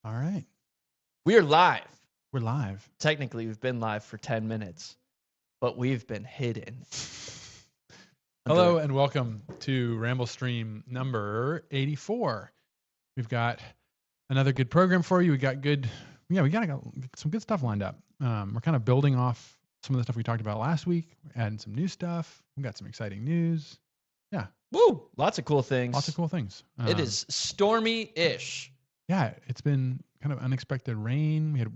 All right. We are live. We're live. Technically, we've been live for 10 minutes, but we've been hidden. Hello and welcome to Ramblestream number 84. We've got another good program for you. We got some good stuff lined up. We're kind of building off some of the stuff we talked about last week, adding some new stuff. We got some exciting news. Yeah. Woo! Lots of cool things. Lots of cool things. It is stormy-ish. Yeah, it's been kind of unexpected rain. We had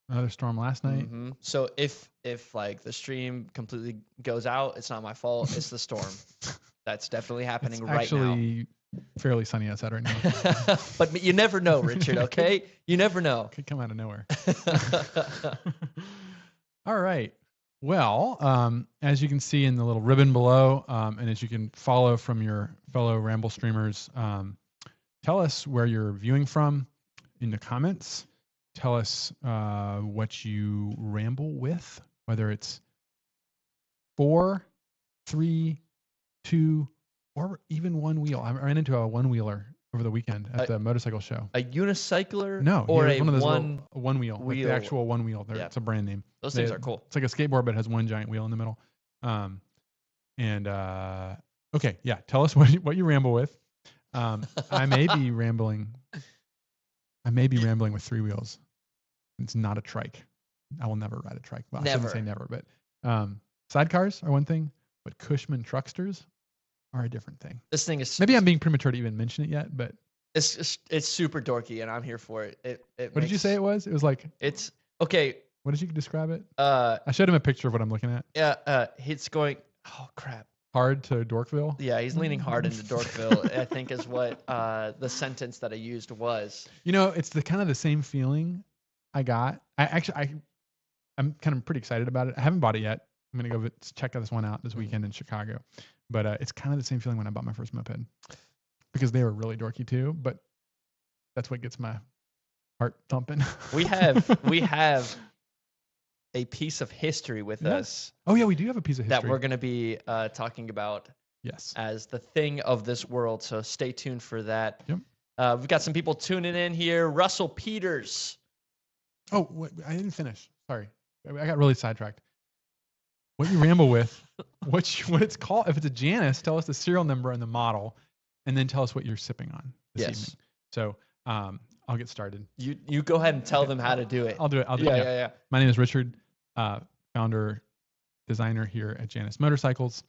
another storm last night. Mm-hmm. So if like the stream completely goes out, it's not my fault. It's the storm. That's definitely happening right now. Actually, fairly sunny outside right now. But you never know, Richard. Okay, you never know. Could come out of nowhere. All right. Well, as you can see in the little ribbon below, and as you can follow from your fellow Ramble streamers, tell us where you're viewing from in the comments. Tell us what you ramble with, whether it's 4, 3, 2, or even one wheel. I ran into a one-wheeler over the weekend at the motorcycle show. A unicycler? No, or one of those one wheel, like the actual one wheel. Yeah. It's a brand name. Those things are cool. It's like a skateboard, but it has one giant wheel in the middle. Okay, yeah. Tell us what you ramble with. I may be rambling with 3 wheels. It's not a trike. I will never ride a trike. Well, I shouldn't say never, but sidecars are one thing, but Cushman trucksters are a different thing. This thing is maybe I'm being premature to even mention it yet, but it's super dorky, and I'm here for it. What did you say it was? It was like it's okay. What did you describe it? I showed him a picture of what I'm looking at. Yeah, he's going. Oh crap! Hard to Dorkville. Yeah, he's leaning hard into Dorkville. I think is what the sentence that I used was. You know, it's the kind of the same feeling I got. I'm kind of pretty excited about it. I haven't bought it yet. I'm gonna go check this one out this weekend in Chicago. But it's kind of the same feeling when I bought my first moped, because they were really dorky too. But that's what gets my heart thumping. We have a piece of history with us. Oh yeah, we do have a piece of history that we're going to be talking about. Yes, as the thing of this world. So stay tuned for that. Yep. We've got some people tuning in here. Russell Peters. Oh, wait, I didn't finish. Sorry, I got really sidetracked. What you ramble with, what it's called. If it's a Janus, tell us the serial number and the model, and then tell us what you're sipping on this evening. So I'll get started. You go ahead and tell them how to do it. I'll do it. Yeah. My name is Richard, founder, designer here at Janus Motorcycles.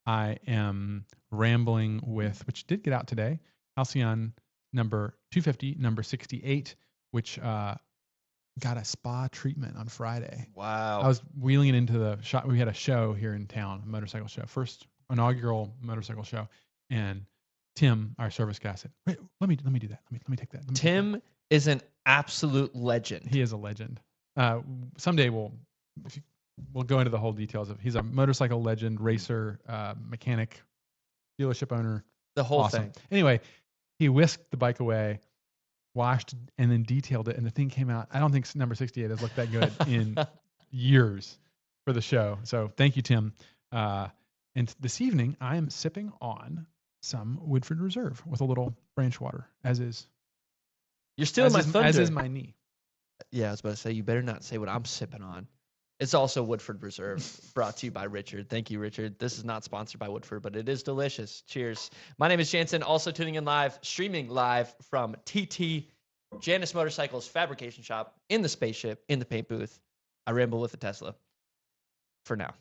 I am rambling with, which did get out today, Halcyon number 250, number 68, which got a spa treatment on Friday. Wow. I was wheeling it into the shop. We had a show here in town, a motorcycle show, first inaugural motorcycle show. And Tim, our service guy, said, "Wait, let me do that. Let me take that." Tim is an absolute legend. He is a legend. Someday we'll go into the whole details of. He's a motorcycle legend, racer, mechanic, dealership owner. The whole thing. Anyway, he whisked the bike away, washed, and then detailed it, and the thing came out. I don't think number 68 has looked that good in years for the show. So thank you, Tim. And this evening, I am sipping on some Woodford Reserve with a little branch water, as is. You're stealing my thunder. As is my knee. Yeah, I was about to say, you better not say what I'm sipping on. It's also Woodford Reserve, brought to you by Richard. Thank you, Richard. This is not sponsored by Woodford, but it is delicious. Cheers. My name is Jansen, also tuning in live, streaming live from TT, Janus Motorcycles Fabrication Shop, in the spaceship, in the paint booth. I ramble with a Tesla. For now.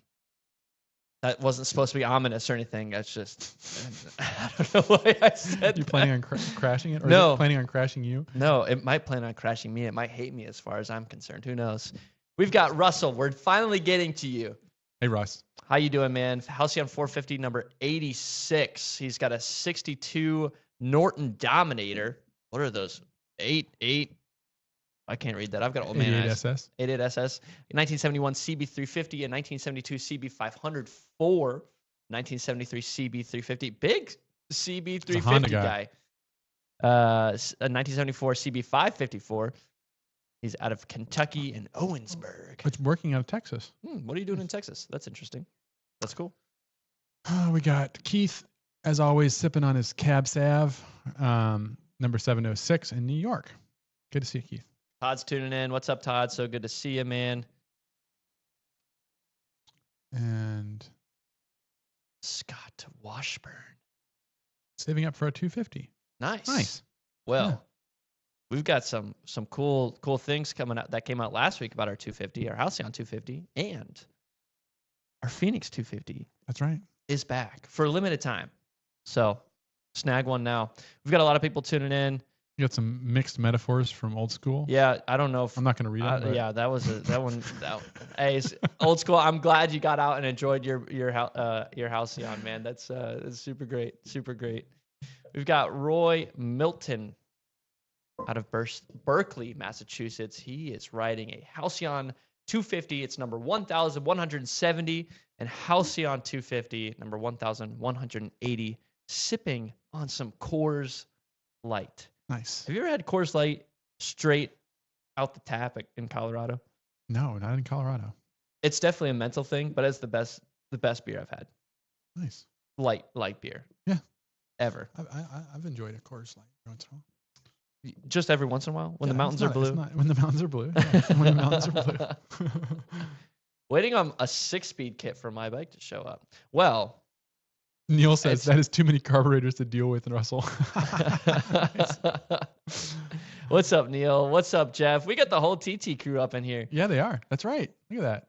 That wasn't supposed to be ominous or anything. That's just, I don't know why I said that. You planning on crashing it? Or no. Is it planning on crashing you? No, it might plan on crashing me. It might hate me as far as I'm concerned. Who knows? We've got Russell. We're finally getting to you. Hey, Russ. How you doing, man? Halcyon 450, number 86. He's got a 62 Norton Dominator. What are those? 88. I can't read that. I've got old man eyes. 88SS. 88SS. 1971 CB350 and 1972 CB504. 1973 CB350. Big CB350 guy. A 1974 CB554. He's out of Kentucky and Owensburg. It's working out of Texas. What are you doing in Texas? That's interesting. That's cool. We got Keith, as always, sipping on his Cab Sav, number 706 in New York. Good to see you, Keith. Todd's tuning in. What's up, Todd? So good to see you, man. And Scott Washburn. saving up for a 250. Nice. Well, we've got some cool things coming out that came out last week about our 250, our Halcyon 250, and our Phoenix 250. That's right. Is back for a limited time. So snag one now. We've got a lot of people tuning in. You got some mixed metaphors from old school. Yeah, I don't know if I'm not going to read them. yeah, that was that one. Hey, old school. I'm glad you got out and enjoyed your Halcyon, man. That's super great, super great. We've got Roy Milton out of Berkeley, Massachusetts. He is riding a Halcyon 250. It's number 1,170, and Halcyon 250 number 1,180. Sipping on some Coors Light. Nice. Have you ever had Coors Light straight out the tap in Colorado? No, not in Colorado. It's definitely a mental thing, but it's the best beer I've had. Nice. Light beer. Yeah. Ever. I've enjoyed a Coors Light once in a while. Just every once in a while when the mountains are blue. When the mountains are blue. Yeah, when the mountains are blue. Waiting on a 6-speed kit for my bike to show up. Well, Neil says that is too many carburetors to deal with, Russell. What's up, Neil? What's up, Jeff? We got the whole TT crew up in here. Yeah, they are. That's right. Look at that.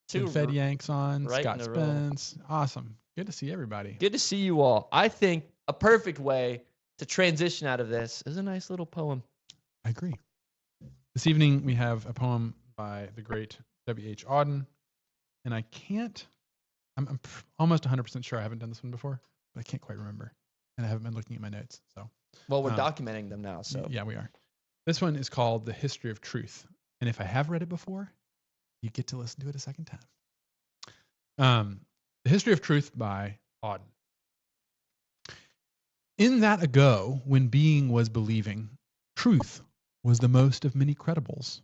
Two Fed Yanks on, right Scott in a row. Spence. Awesome. Good to see everybody. Good to see you all. I think a perfect way to transition out of this is a nice little poem. I agree. This evening we have a poem by the great W.H. Auden, and I'm almost 100% sure I haven't done this one before, but I can't quite remember, and I haven't been looking at my notes. So, well, we're documenting them now. So yeah, we are. This one is called The History of Truth, and if I have read it before, you get to listen to it a second time. The History of Truth by Auden. In that ago, when being was believing, truth was the most of many credibles.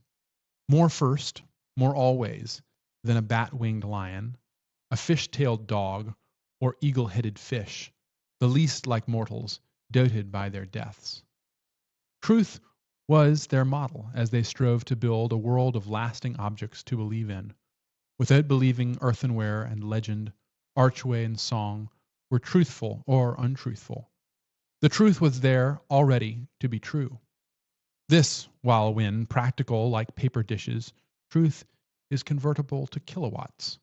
More first, more always, than a bat-winged lion, a fish-tailed dog, or eagle-headed fish, the least like mortals, doted by their deaths. Truth was their model as they strove to build a world of lasting objects to believe in. Without believing, earthenware and legend, archway and song were truthful or untruthful. The truth was there already to be true. This, while when practical like paper dishes, truth is convertible to kilowatts.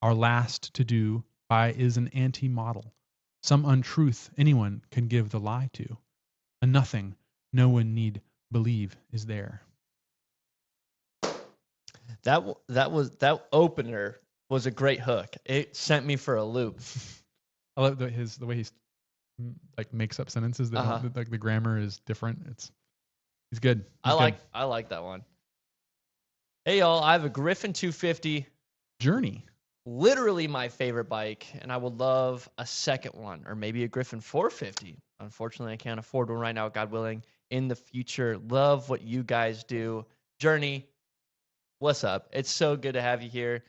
Our last to do by is an anti-model, some untruth anyone can give the lie to, a nothing no one need believe is there. That opener was a great hook. It sent me for a loop. I love the way he's like makes up sentences that like the grammar is different. He's good. I like that one. Hey y'all, I have a Griffin 250 Journey. Literally my favorite bike, and I would love a second one or maybe a Griffin 450. Unfortunately, I can't afford one right now, God willing. In the future, love what you guys do. Journey, what's up? It's so good to have you here.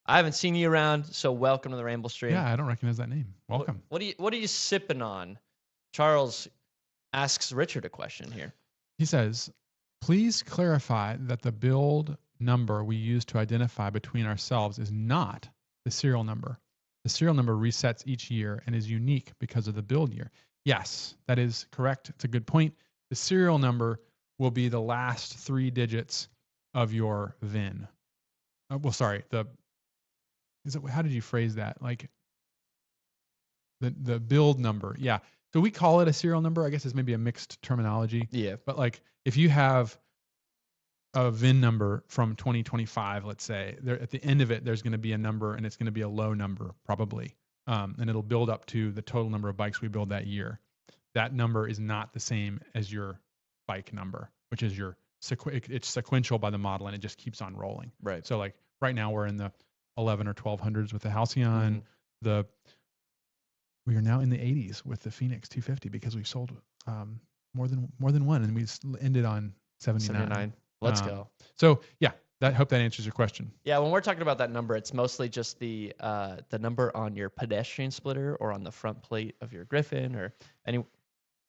I haven't seen you around, so welcome to the Ramblestream. Yeah, I don't recognize that name. Welcome. What are you sipping on? Charles asks Richard a question here. He says, please clarify that the build number we use to identify between ourselves is not the serial number. The serial number resets each year and is unique because of the build year. Yes, that is correct. It's a good point. The serial number will be the last 3 digits of your VIN. How did you phrase that? Like the build number. Yeah. So we call it a serial number. I guess it's maybe a mixed terminology. Yeah. But like if you have a VIN number from 2025, let's say, there at the end of it, there's going to be a number, and it's going to be a low number probably. And it'll build up to the total number of bikes we build that year. That number is not the same as your bike number, which is it's sequential by the model, and it just keeps on rolling. Right. So like right now we're in the 11 or 1200s with the Halcyon. Mm-hmm. We are now in the 80s with the Phoenix 250 because we've sold more than one, and we ended on 79. Let's go. So yeah, hope that answers your question. Yeah, when we're talking about that number, it's mostly just the number on your pedestrian splitter or on the front plate of your Griffin or any.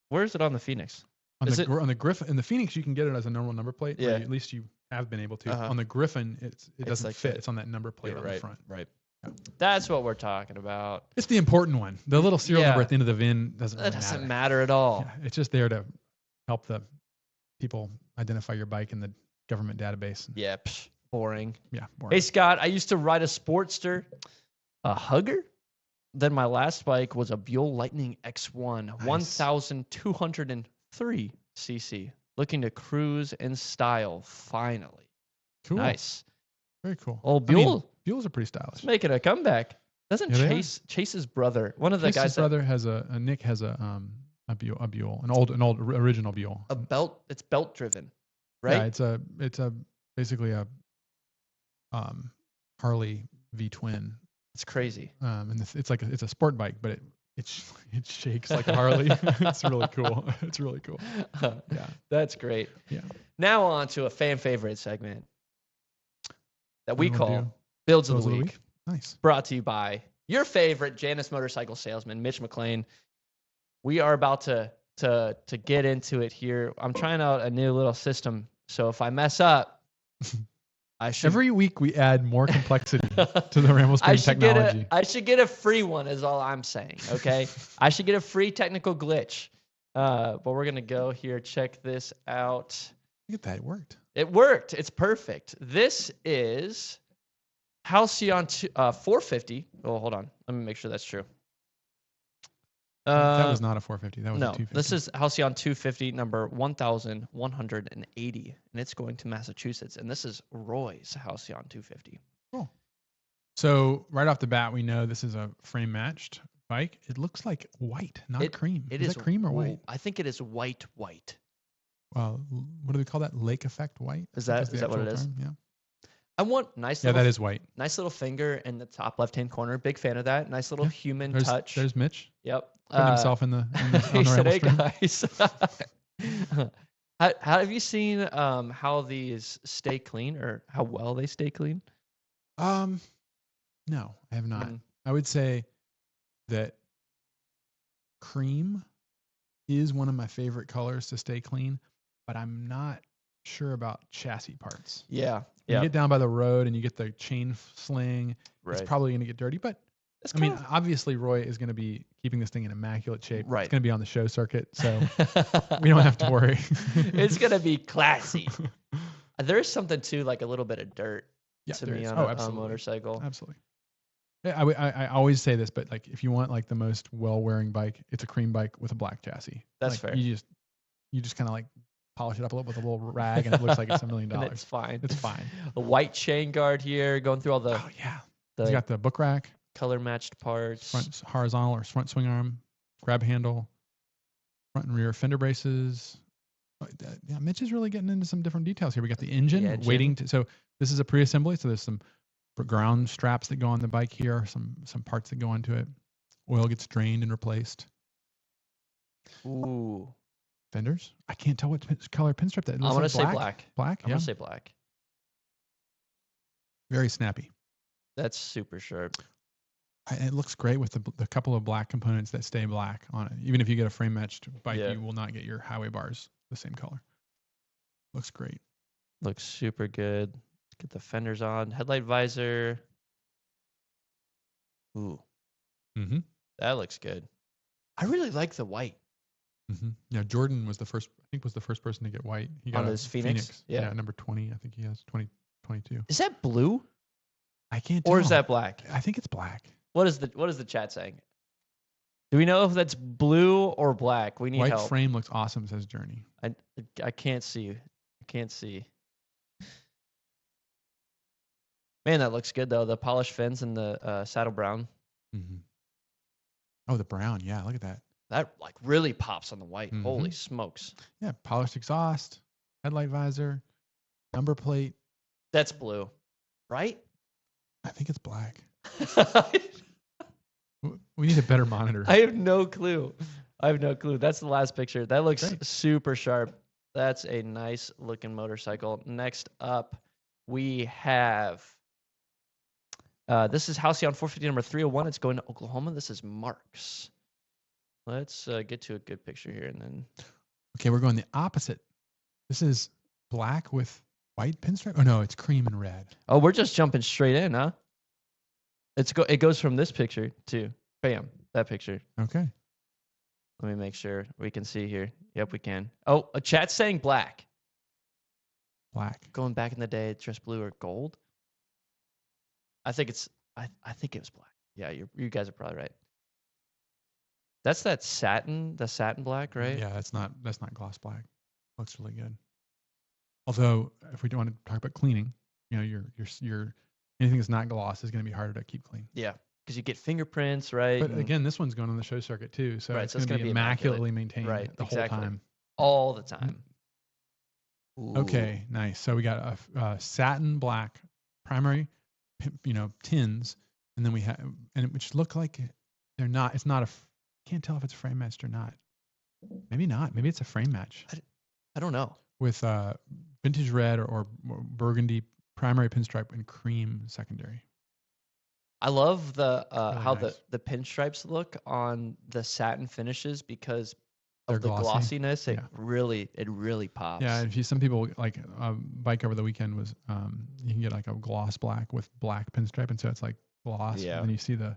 Where is it on the Phoenix? on the Griffin in the Phoenix, you can get it as a normal number plate. Yeah. At least you have been able to. Uh-huh. On the Griffin, it doesn't like fit. that. It's on that number plate on right, the front. Right. Yeah. That's what we're talking about. It's the important one. The little serial number Yeah. at the end of the VIN doesn't That really doesn't matter. matter at all. Yeah, it's just there to help the people identify your bike in the government database. Yeah, boring. Yeah, boring. Hey, Scott, I used to ride a Sportster, a Hugger. Then my last bike was a Buell Lightning X1, Nice. 1,203 cc. Looking to cruise in style, finally. Cool. Nice. Very cool. Old Buell. Buells are pretty stylish. It's making a comeback. Doesn't Yeah, they Chase's brother, one of the Chase's guys brother has Nick has a Buell, an old original Buell. a belt, it's belt driven, right? Yeah, it's a basically a Harley V twin. It's crazy. And it's a sport bike, but it shakes like a Harley. It's really cool. It's really cool. Yeah, That's great. yeah. Now on to a fan favorite segment that we What do you wanna call do? Builds of Builds the of the Week. Nice. Brought to you by your favorite Janus motorcycle salesman, Mitch McLean. We are about to get into it here. I'm trying out a new little system, so if I mess up, I should. Every week we add more complexity to the Ramblestream technology. I should get a free one, is all I'm saying. Okay, I should get a free technical glitch. But we're gonna go here. Check this out. Look at that. It worked. It worked. It's perfect. This is Halcyon 450. Oh, hold on. Let me make sure that's true. That was not a 450. That was a No, 250. this is Halcyon 250, number 1,180, and it's going to Massachusetts. And this is Roy's Halcyon 250. Cool. So right off the bat, we know this is a frame matched bike. It looks like white, not cream. It is it cream or white? I think it is white. Well, what do we call that? Lake effect white? Is I that think the what it actual is? term. Yeah. I want nice. Yeah, Little, that is white. nice little finger in the top left-hand corner. Big fan of that. Nice little human touch. There's Mitch. Yep. Putting himself on the He said, "Hey Ramblestream." guys, how have you seen how these stay clean or how well they stay clean?" No, I have not. Mm. I would say that cream is one of my favorite colors to stay clean, but I'm not sure about chassis parts. Yeah. When you get down by the road and you get the chain sling, Right. it's probably going to get dirty. But It's I mean, obviously Roy is going to be keeping this thing in immaculate shape. Right. It's going to be on the show circuit, so we don't have to worry. It's gonna be classy. There is something too, like a little bit of dirt to there me is. on a motorcycle. Absolutely. Yeah, I always say this, but like if you want like the most well-wearing bike, it's a cream bike with a black chassis. That's like, fair. You just kind of like polish it up a little with a little rag, and it looks like it's $1 million. And it's fine. It's fine. A white chain guard here, going through all the Oh yeah. You got the book rack, color matched parts. front horizontal or front swing arm, grab handle, front and rear fender braces. Yeah, Mitch is really getting into some different details here. We got the engine waiting to. So this is a pre-assembly. So there's some ground straps that go on the bike here. Some parts that go into it. Oil gets drained and replaced. Ooh. Fenders. I can't tell what color pinstripe that. I'm gonna say black. Black. I'm Yeah. gonna say black. Very snappy. That's super sharp. It looks great with the couple of black components that stay black on it. Even if you get a frame matched bike, Yeah. you will not get your highway bars the same color. Looks great. Looks super good. Let's get the fenders on. Headlight visor. Ooh, Mm-hmm. that looks good. I really like the white. Mm-hmm. Yeah, Jordan was the first. I think was the first person to get white. He got On a his Phoenix? Yeah. number 20. I think he has 2022. Is that blue I can't. Tell. or is that black? I think it's black. What is the chat saying? Do we know if that's blue or black? We need White help. frame looks awesome. Says Journey. I can't see. I can't see. Man, that looks good though. The polished fins and the saddle brown. Mm-hmm. Oh, the brown. Yeah, look at that. That like really pops on the white. Mhm. Holy smokes. Yeah, polished exhaust, headlight visor, number plate. That's blue, right? I think it's black. We need a better monitor. I have no clue. That's the last picture. That looks Great. super sharp. That's a nice looking motorcycle. Next up, we have this is Halcyon 450 number 301. It's going to Oklahoma. This is Marks. Let's get to a good picture here and then. Okay, we're going the opposite. This is black with white pinstripe. Oh no, it's cream and red. Oh, we're just jumping straight in, huh? It goes from this picture to bam, that picture. Okay. Let me make sure we can see here. Yep, we can. Oh, a chat's saying black. Black. Going back in the day, it's just blue or gold. I think it's. I think it was black. Yeah, you guys are probably right. That's that satin, the satin black, right? Yeah, that's not gloss black. Looks really good. Although, if we don't want to talk about cleaning, you know, your anything that's not gloss is going to be harder to keep clean. Yeah, because you get fingerprints, right? But again, this one's going on the show circuit too, so Right, it's so going to be immaculately maintained right, the exactly. whole time. All the time. Ooh. Okay, nice. So we got a satin black primary, tins, and then we have which look like they're not. It's not a. Can't tell if it's frame matched or not. Maybe not. Maybe it's a frame match. I don't know. With vintage red or burgundy primary pinstripe and cream secondary. I love the Really how nice. the pinstripes look on the satin finishes because They're of the glossy. glossiness. It Yeah. really pops. Yeah, and some people like bike over the weekend was you can get like a gloss black with black pinstripe, and so it's like gloss. Yeah. And then you see the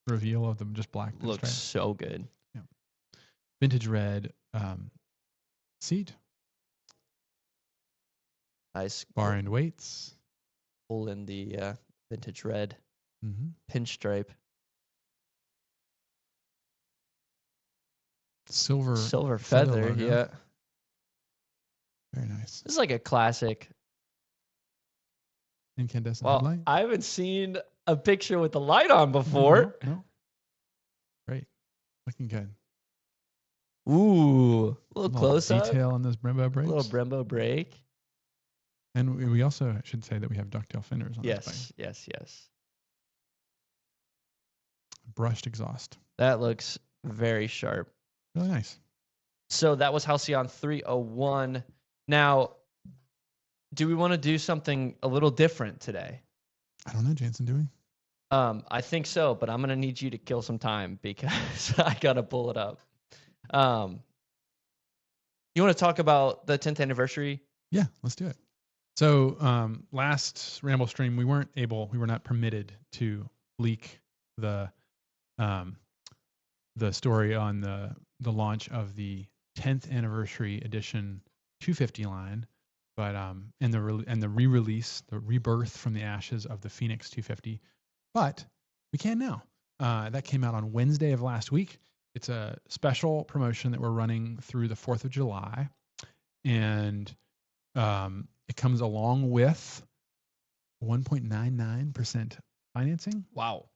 reveal of them just black pinstripe. Looks so good. Yeah. Vintage red seat. Nice. Bar end weights. Pull in the vintage red Mm-hmm. pinstripe. Silver feather. logo. Yeah. Very nice. This is like a classic. Incandescent Well, headlight. I haven't seen a picture with the light on before. No. Great. Looking good. Ooh, a little close up. Detail on those Brembo A brakes. little Brembo brake. And we also should say that we have ducktail fenders on this bike. Yes. Brushed exhaust. That looks very sharp. Really nice. So that was Halcyon 301. Now, do we want to do something a little different today? I don't know, Jansen, do we? I think so, but I'm going to need you to kill some time because I got to pull it up. You want to talk about the 10th anniversary? Yeah, let's do it. So last Ramblestream, we were not permitted to leak the story on the launch of the 10th anniversary edition 250 line, but and the re-release, the rebirth from the ashes of the Phoenix 250. But we can now. That came out on Wednesday of last week. It's a special promotion that we're running through the 4th of July, and it comes along with 1.99% financing. Wow.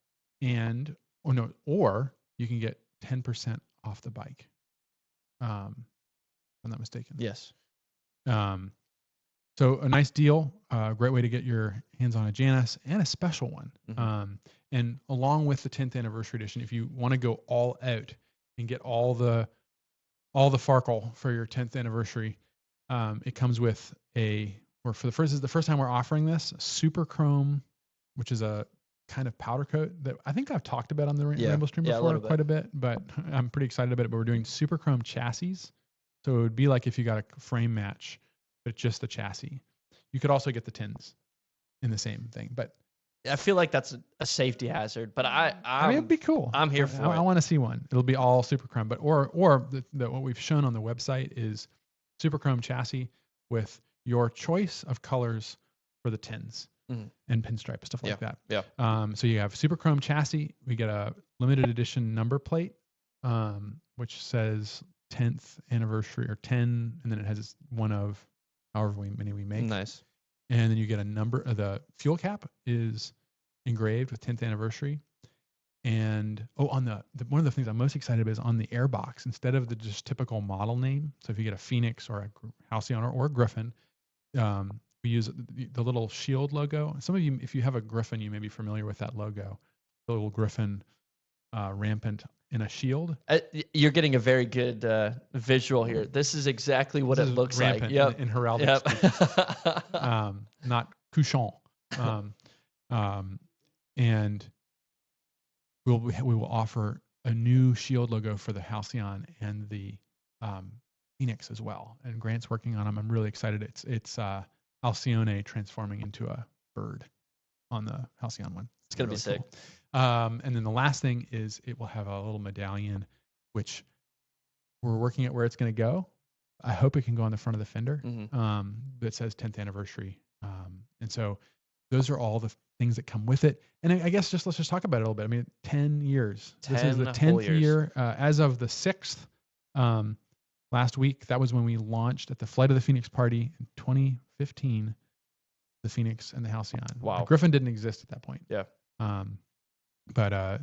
Or you can get 10% off the bike. If I'm not mistaken. Yes. So a nice deal, great way to get your hands on a Janus, and a special one. Mm-hmm. And along with the 10th anniversary edition, if you want to go all out and get all the Farkle for your 10th anniversary, it comes with this is the first time we're offering this Super Chrome, which is a kind of powder coat that I think I've talked about on the Ramblestream before quite a bit, but I'm pretty excited about it. But we're doing Super Chrome chassis. So it would be like if you got a frame match, but just the chassis. You could also get the tins in the same thing, but I feel like that's a safety hazard, but I mean, it'd be cool. I'm here for it. I want to see one. It'll be all Super Chrome, but or what we've shown on the website is Super Chrome chassis with your choice of colors for the tins and pinstripe, stuff like that. Yeah. So you have Super Chrome chassis. We get a limited edition number plate, which says 10th anniversary or 10, and then it has one of however many we make. Nice. And then you get a number. The fuel cap is engraved with 10th anniversary. And on the one of the things I'm most excited about is on the airbox, instead of the just typical model name. So if you get a Phoenix or a Halcyon or a Griffin, we use the little shield logo. Some of you, if you have a Griffin, you may be familiar with that logo, the little Griffin rampant in a shield. You're getting a very good visual here. This is exactly what it looks like. Yep. In heraldic. Yep. Not couchant. And we will offer a new shield logo for the Halcyon and the Phoenix as well, and Grant's working on them. I'm really excited. It's Alcyone transforming into a bird on the Halcyon one. It's gonna be sick. Cool. And then the last thing is it will have a little medallion, which we're working at where it's going to go. I hope it can go on the front of the fender that says 10th anniversary. And so those are all the things that come with it. And I guess let's just talk about it a little bit. I mean, 10 years. This is the 10th year. As of the 6th, last week, that was when we launched at the Flight of the Phoenix party in 2015, the Phoenix and the Halcyon. Wow. The Griffin didn't exist at that point. Yeah. But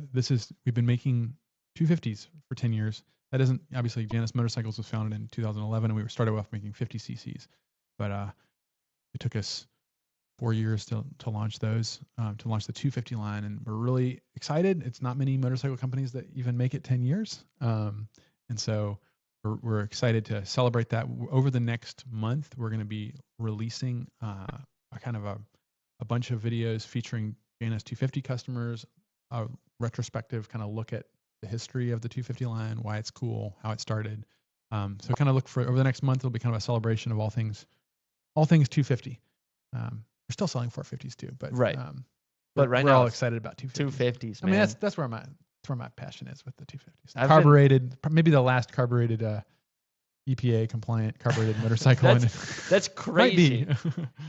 we've been making 250s for 10 years. That isn't, obviously, Janus Motorcycles was founded in 2011, and we started off making 50 cc's. But it took us 4 years to launch those, to launch the 250 line, and we're really excited. It's not many motorcycle companies that even make it 10 years. And so we're excited to celebrate that. Over the next month, we're going to be releasing a bunch of videos featuring Janus 250 customers, a retrospective kind of look at the history of the 250 line, why it's cool, how it started. So kind of look for over the next month, it'll be kind of a celebration of all things 250. We're still selling 450s too, but right. But right we're now all excited about 250s. 250s. I mean, that's where my passion is with the 250s. Carbureted, maybe the last carbureted EPA compliant carbureted motorcycle. That's crazy.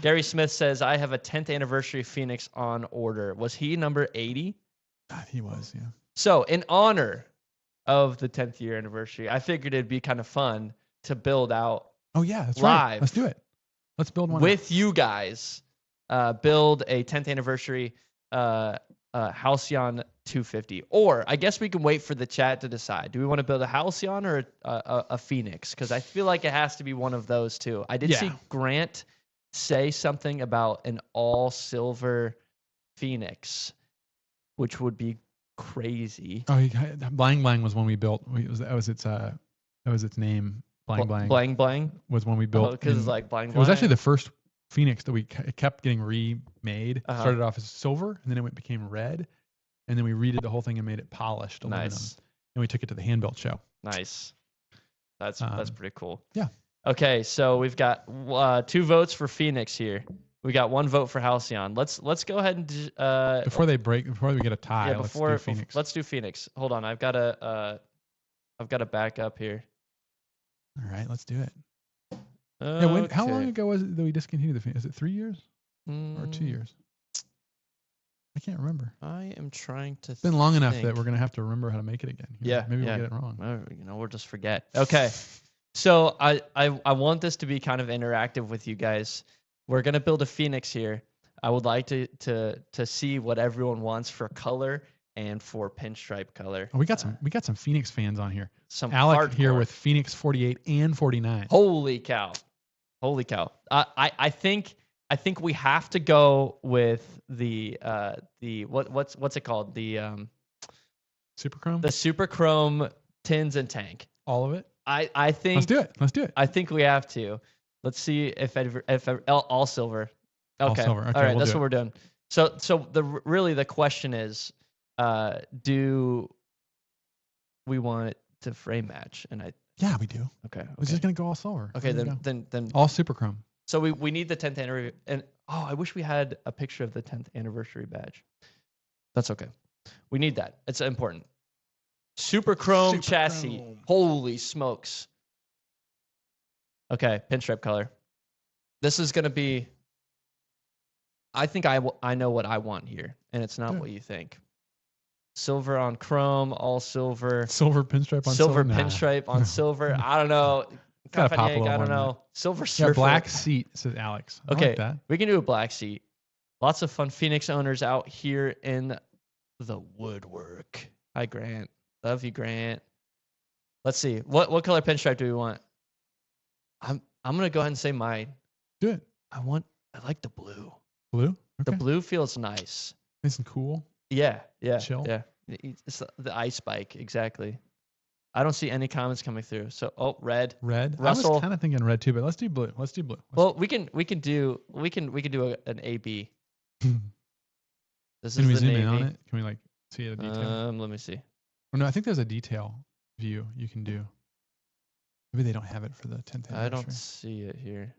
Gary Smith says, I have a 10th anniversary Phoenix on order. Was he number 80? He was, yeah. So in honor of the 10th year anniversary, I figured it'd be kind of fun to build out. Oh yeah, that's live. Right. Let's do it. Let's build one with you guys. Build a 10th anniversary Halcyon 250. Or I guess we can wait for the chat to decide. Do we want to build a Halcyon or a Phoenix? Because I feel like it has to be one of those two. I did see Grant say something about an all silver Phoenix, which would be crazy. Oh, Blang Blang was one we built. That was its name. Blang Blang. Blang Blang was one we built. Because it's like Blang Blang. It was actually the first Phoenix that it kept getting remade. Started off as silver, and then it became red, and then we redid the whole thing and made it polished aluminum. Nice. And we took it to the hand built show. Nice. That's pretty cool. Yeah. Okay, so we've got 2 votes for Phoenix here. We got 1 vote for Halcyon. Let's go ahead and before we get a tie. Let's do Phoenix. Let's do Phoenix. Hold on, I've got to back up here. All right, let's do it. Yeah, how long ago was it that we discontinued the Phoenix? Is it 3 years or 2 years? I can't remember. I am trying to. It's been long enough that we're gonna have to remember how to make it again. Maybe we'll get it wrong. We'll just forget. Okay, so I want this to be kind of interactive with you guys. We're gonna build a Phoenix here. I would like to see what everyone wants for color and for pinstripe color. Oh, we got some Phoenix fans on here. Some Alec hardcore. Here with Phoenix 48 and 49. Holy cow! I think we have to go with the what's it called? The Super Chrome. The Super Chrome tins and tank. All of it. I think. Let's do it. I think we have to. Let's see if all silver. Okay. All silver. Okay, all right. That's what we're doing. So the question is, do we want it to frame match? And yeah, we do. Okay. It's just gonna go all silver. Okay, then all Super Chrome. So we need the 10th anniversary, and I wish we had a picture of the 10th anniversary badge. That's okay. We need that. It's important. Super Chrome chassis. Chrome. Holy smokes. Okay, pinstripe color. This is gonna be. I think I know what I want here, and it's not what you think. Silver on chrome, all silver. Silver pinstripe on silver. Silver pinstripe on silver. I don't know. Got a pop a little I don't know. There. Silver surfer. Black seat, says Alex. Okay, like that. We can do a black seat. Lots of fun Phoenix owners out here in the woodwork. Hi, Grant. Love you, Grant. Let's see. What color pinstripe do we want? I'm gonna go ahead and say mine. Do it. I like the blue. Blue? Okay. The blue feels nice. Nice and cool. Yeah. Chill. Yeah. It's the ice bike, exactly. I don't see any comments coming through. So, red. Red. Russell. I was kind of thinking red too, but let's do blue. Well, we can do an AB. This Can is we the zoom Navy. in on it? Can we see a detail? Let me see. Oh, no, I think there's a detail view you can do. Maybe they don't have it for the 10th anniversary. I don't see it here.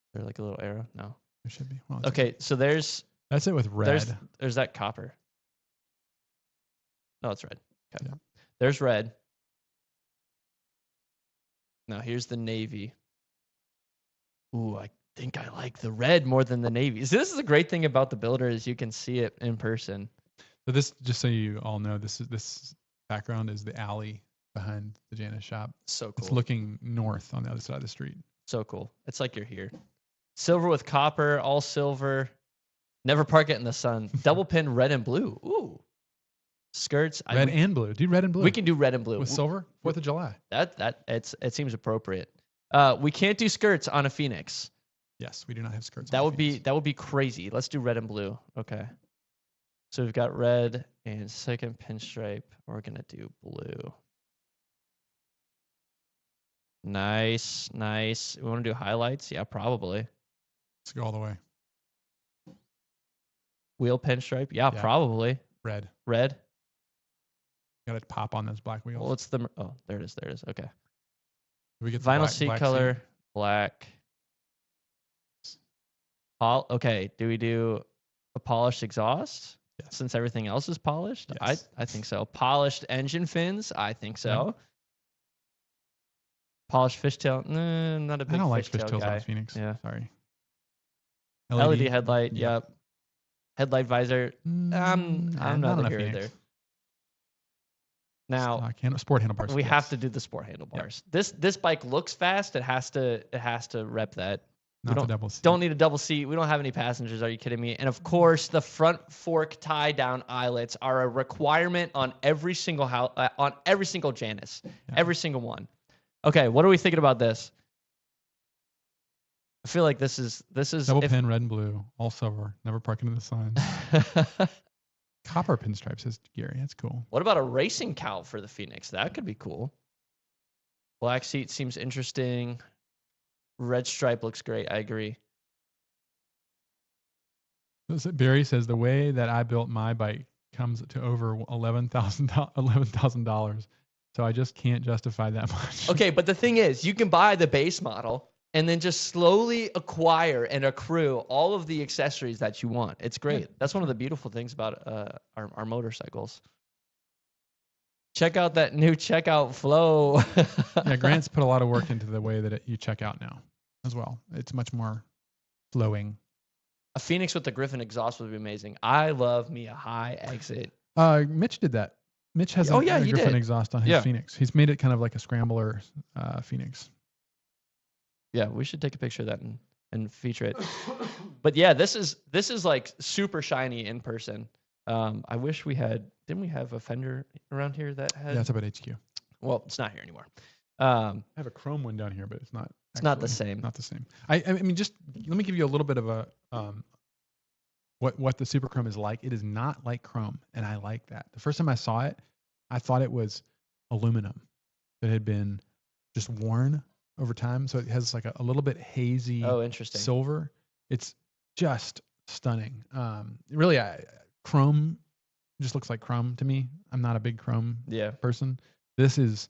Is there like a little arrow? No. There should be. Well, Okay, so there's that's it with red. There's that copper. No, it's red. Okay. Yeah. There's red. Now here's the navy. Ooh, I think I like the red more than the navy. So this is a great thing about the builder is you can see it in person. So this, just so you all know, this background is the alley behind the Janus shop. So cool. It's looking north on the other side of the street. So cool. It's like you're here. Silver with copper, all silver. Never park it in the sun. Double pin red and blue. Ooh. Skirts. Red and blue. Do red and blue. We can do red and blue. With silver? 4th of July. It seems appropriate. We can't do skirts on a Phoenix. Yes, we do not have skirts. That would be crazy. Let's do red and blue. Okay. So we've got red and second pinstripe. We're gonna do blue. Nice, nice. We want to do highlights? Yeah, probably. Let's go all the way. Wheel pinstripe? Yeah, probably. Red. Red. Got to pop on those black wheels. Well, what's the? Oh, there it is. There it is. Okay. We get Vinyl seat color, black. Okay. Do we do a polished exhaust? Yes. Since everything else is polished? Yes. I think so. Polished engine fins? I think so. Yep. Polished fishtail? No, not a big I don't like fishtail fishtails guy. on a Phoenix. Yeah. Sorry. LED headlight. Yeah. Yep. Headlight visor. I'm not a here either. Now sport handlebars. we have to do the sport handlebars. Yep. This bike looks fast. It has to rep that. Not the double seat. Don't need a double seat. We don't have any passengers. Are you kidding me? And of course, the front fork tie down eyelets are a requirement on every single Janus, every single one. Okay, what are we thinking about this? I feel like this is double pin, red and blue, all silver. Never parking in the sun. Copper pinstripe, says Gary. That's cool. What about a racing cowl for the Phoenix? That could be cool. Black seat seems interesting. Red stripe looks great. I agree. Barry says the way that I built my bike comes to over $11,000. So I just can't justify that much. Okay, but the thing is, you can buy the base model and then just slowly acquire and accrue all of the accessories that you want. It's great. That's one of the beautiful things about our motorcycles. Check out that new checkout flow. Yeah, Grant's put a lot of work into the way that you check out now as well. It's much more flowing. A Phoenix with the Griffin exhaust would be amazing. I love me a high exit. Mitch did that. Mitch has a Griffin exhaust on his Phoenix. He's made it kind of like a scrambler Phoenix. Yeah, we should take a picture of that and feature it. But yeah, this is like super shiny in person. I wish we had. Didn't we have a fender around here that had? Yeah, it's up at HQ. Well, it's not here anymore. I have a chrome one down here, but it's not. It's not the same. Not the same. I mean, just let me give you a little bit of a what the super chrome is like. It is not like chrome, and I like that. The first time I saw it, I thought it was aluminum that had been just worn over time. So it has like a little bit hazy. Oh, interesting. Silver. It's just stunning. Really, chrome just looks like chrome to me. I'm not a big chrome person. This is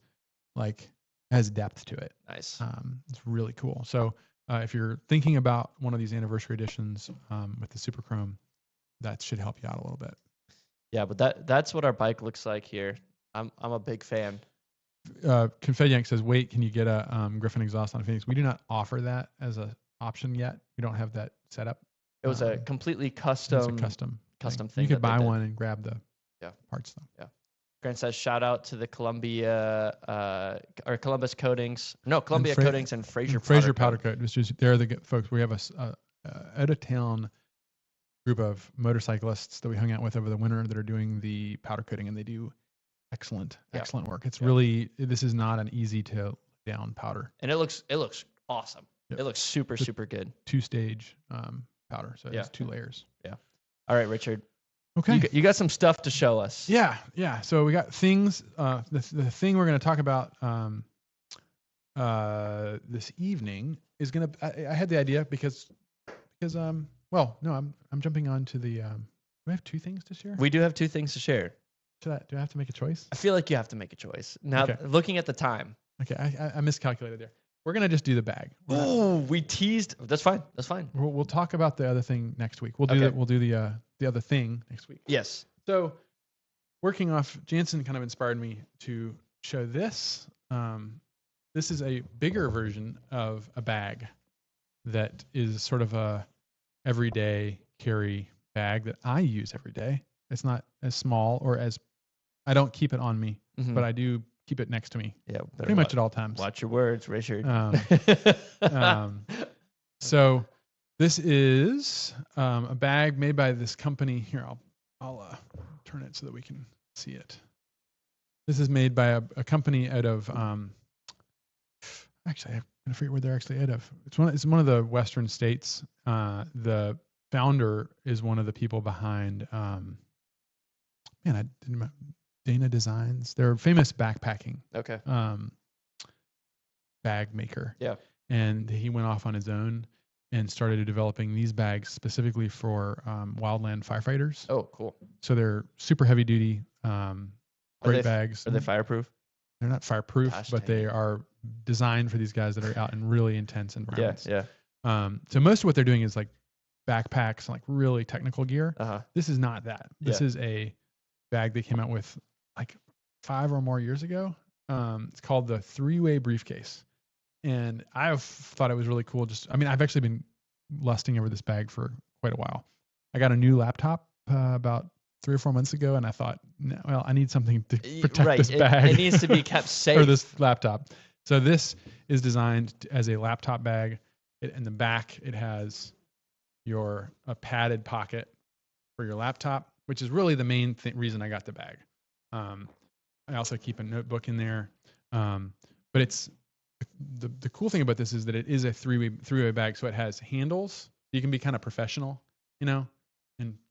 like has depth to it. Nice. It's really cool. So if you're thinking about one of these anniversary editions with the super chrome, that should help you out a little bit. Yeah, but that's what our bike looks like here. I'm a big fan. Confetti Yank says, "Wait, can you get a Griffin exhaust on a Phoenix?" We do not offer that as an option yet. We don't have that set up. It was a completely custom thing. You could buy one and grab the parts though. Yeah. Grant says, "Shout out to the Columbia or Columbus Coatings. No, Columbia Coatings and Fraser Powder Coat. They're the folks. We have a out of town group of motorcyclists that we hung out with over the winter that are doing the powder coating, and they do excellent work. It's really, this is not an easy to down powder. And it looks awesome. Yep. It looks super good. 2-stage powder. So it's 2 layers. Yeah. All right, Richard. Okay. You got some stuff to show us. Yeah. So we got things, the thing we're going to talk about this evening is going to, I had the idea because I'm jumping on to the, do we have 2 things to share? We do have 2 things to share. Do I have to make a choice? I feel like you have to make a choice. Now, looking at the time, Okay, I miscalculated there. We're gonna just do the bag. Oh, we teased. That's fine. That's fine. We'll talk about the other thing next week. We'll do Okay. We'll do the other thing next week. Yes. So, working off, Jansen kind of inspired me to show this. This is a bigger version of a bag that is sort of a everyday carry bag that I use every day. It's not as small or as I don't keep it on me, but I do keep it next to me. Yeah, pretty much at all times. Watch your words, Richard. So this is a bag made by this company. Here, I'll turn it so that we can see it. This is made by a company out of actually, I'm gonna forget where they're actually out of. It's one of the Western states. The founder is one of the people behind. Dana Designs. They're a famous backpacking. Okay. Bag maker. Yeah. And he went off on his own and started developing these bags specifically for wildland firefighters. Oh, cool. So they're super heavy duty, great bags. Are they fireproof? They're not fireproof, Gosh, but they are designed for these guys that are out in really intense environments. Yeah. So most of what they're doing is like backpacks and like really technical gear. This is not that. This is a bag they came out with like 5 or more years ago. It's called the 3-way briefcase. And I've thought it was really cool. I've actually been lusting over this bag for quite a while. I got a new laptop about 3 or 4 months ago, and I thought, I need something to protect this bag. It needs to be kept safe. Or this laptop. So this is designed as a laptop bag. In the back, it has a padded pocket for your laptop, which is really the main reason I got the bag. I also keep a notebook in there. But it's the cool thing about this is that it is a three-way bag, so it has handles. You can be kind of professional, and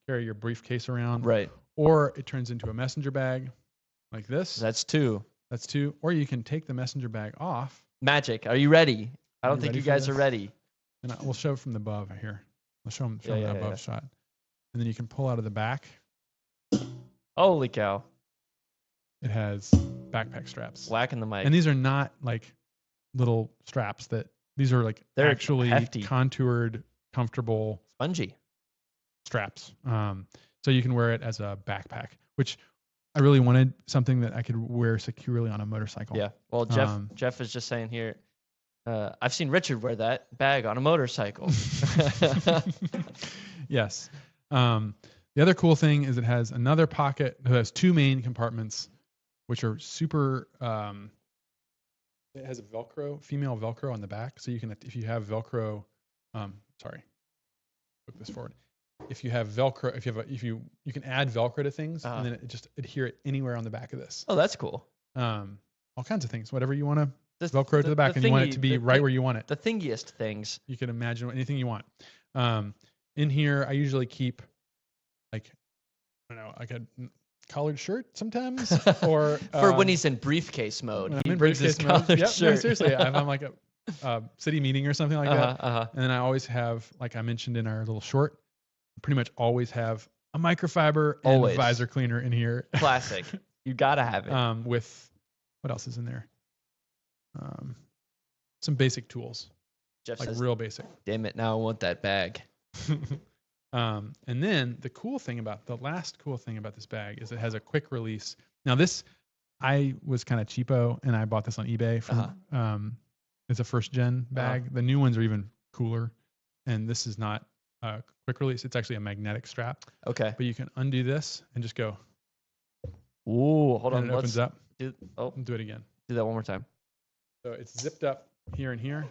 carry your briefcase around. Right. Or it turns into a messenger bag like this. That's 2. Or you can take the messenger bag off. Magic. Are you ready? I don't think you guys are ready. And we'll show from the above here. I'll show them the above shot. And then you can pull out of the back. Holy cow. It has backpack straps. Whacking the mic. And these are not like little straps these are like they're actually hefty, contoured, comfortable, spongy straps. So you can wear it as a backpack, which I really wanted something that I could wear securely on a motorcycle. Yeah. Well, Jeff is just saying here, I've seen Richard wear that bag on a motorcycle. Yes. The other cool thing is it has another pocket. It has 2 main compartments, which are super. It has a female Velcro on the back, so you can, if you have Velcro. Sorry, look this forward. If you have Velcro, you can add Velcro to things, and then it just adhere it anywhere on the back of this. Oh, that's cool. All kinds of things, whatever you want to Velcro to the back, and you want it to be right where you want it. The thingiest things. You can imagine anything you want. In here, I usually keep like a collared shirt sometimes, or for when he's in briefcase mode. When he I'm in brings his briefcase mode. collared Yep, shirt. no, seriously, if I'm like a city meeting or something like that, and then I always have, like I mentioned in our little short, pretty much always have a microfiber and a visor cleaner in here. Classic. You gotta have it. With what else is in there? Some basic tools. Jeff says, real basic. Damn it! Now I want that bag. And then the last cool thing about this bag is it has a quick release. Now I was kind of cheapo and I bought this on eBay from, it's a 1st gen bag. The new ones are even cooler, and this is not a quick release. It's actually a magnetic strap. Okay. But you can undo this and just go. Ooh, hold on. And it opens up. Do it again. Do that one more time. So it's zipped up here and here.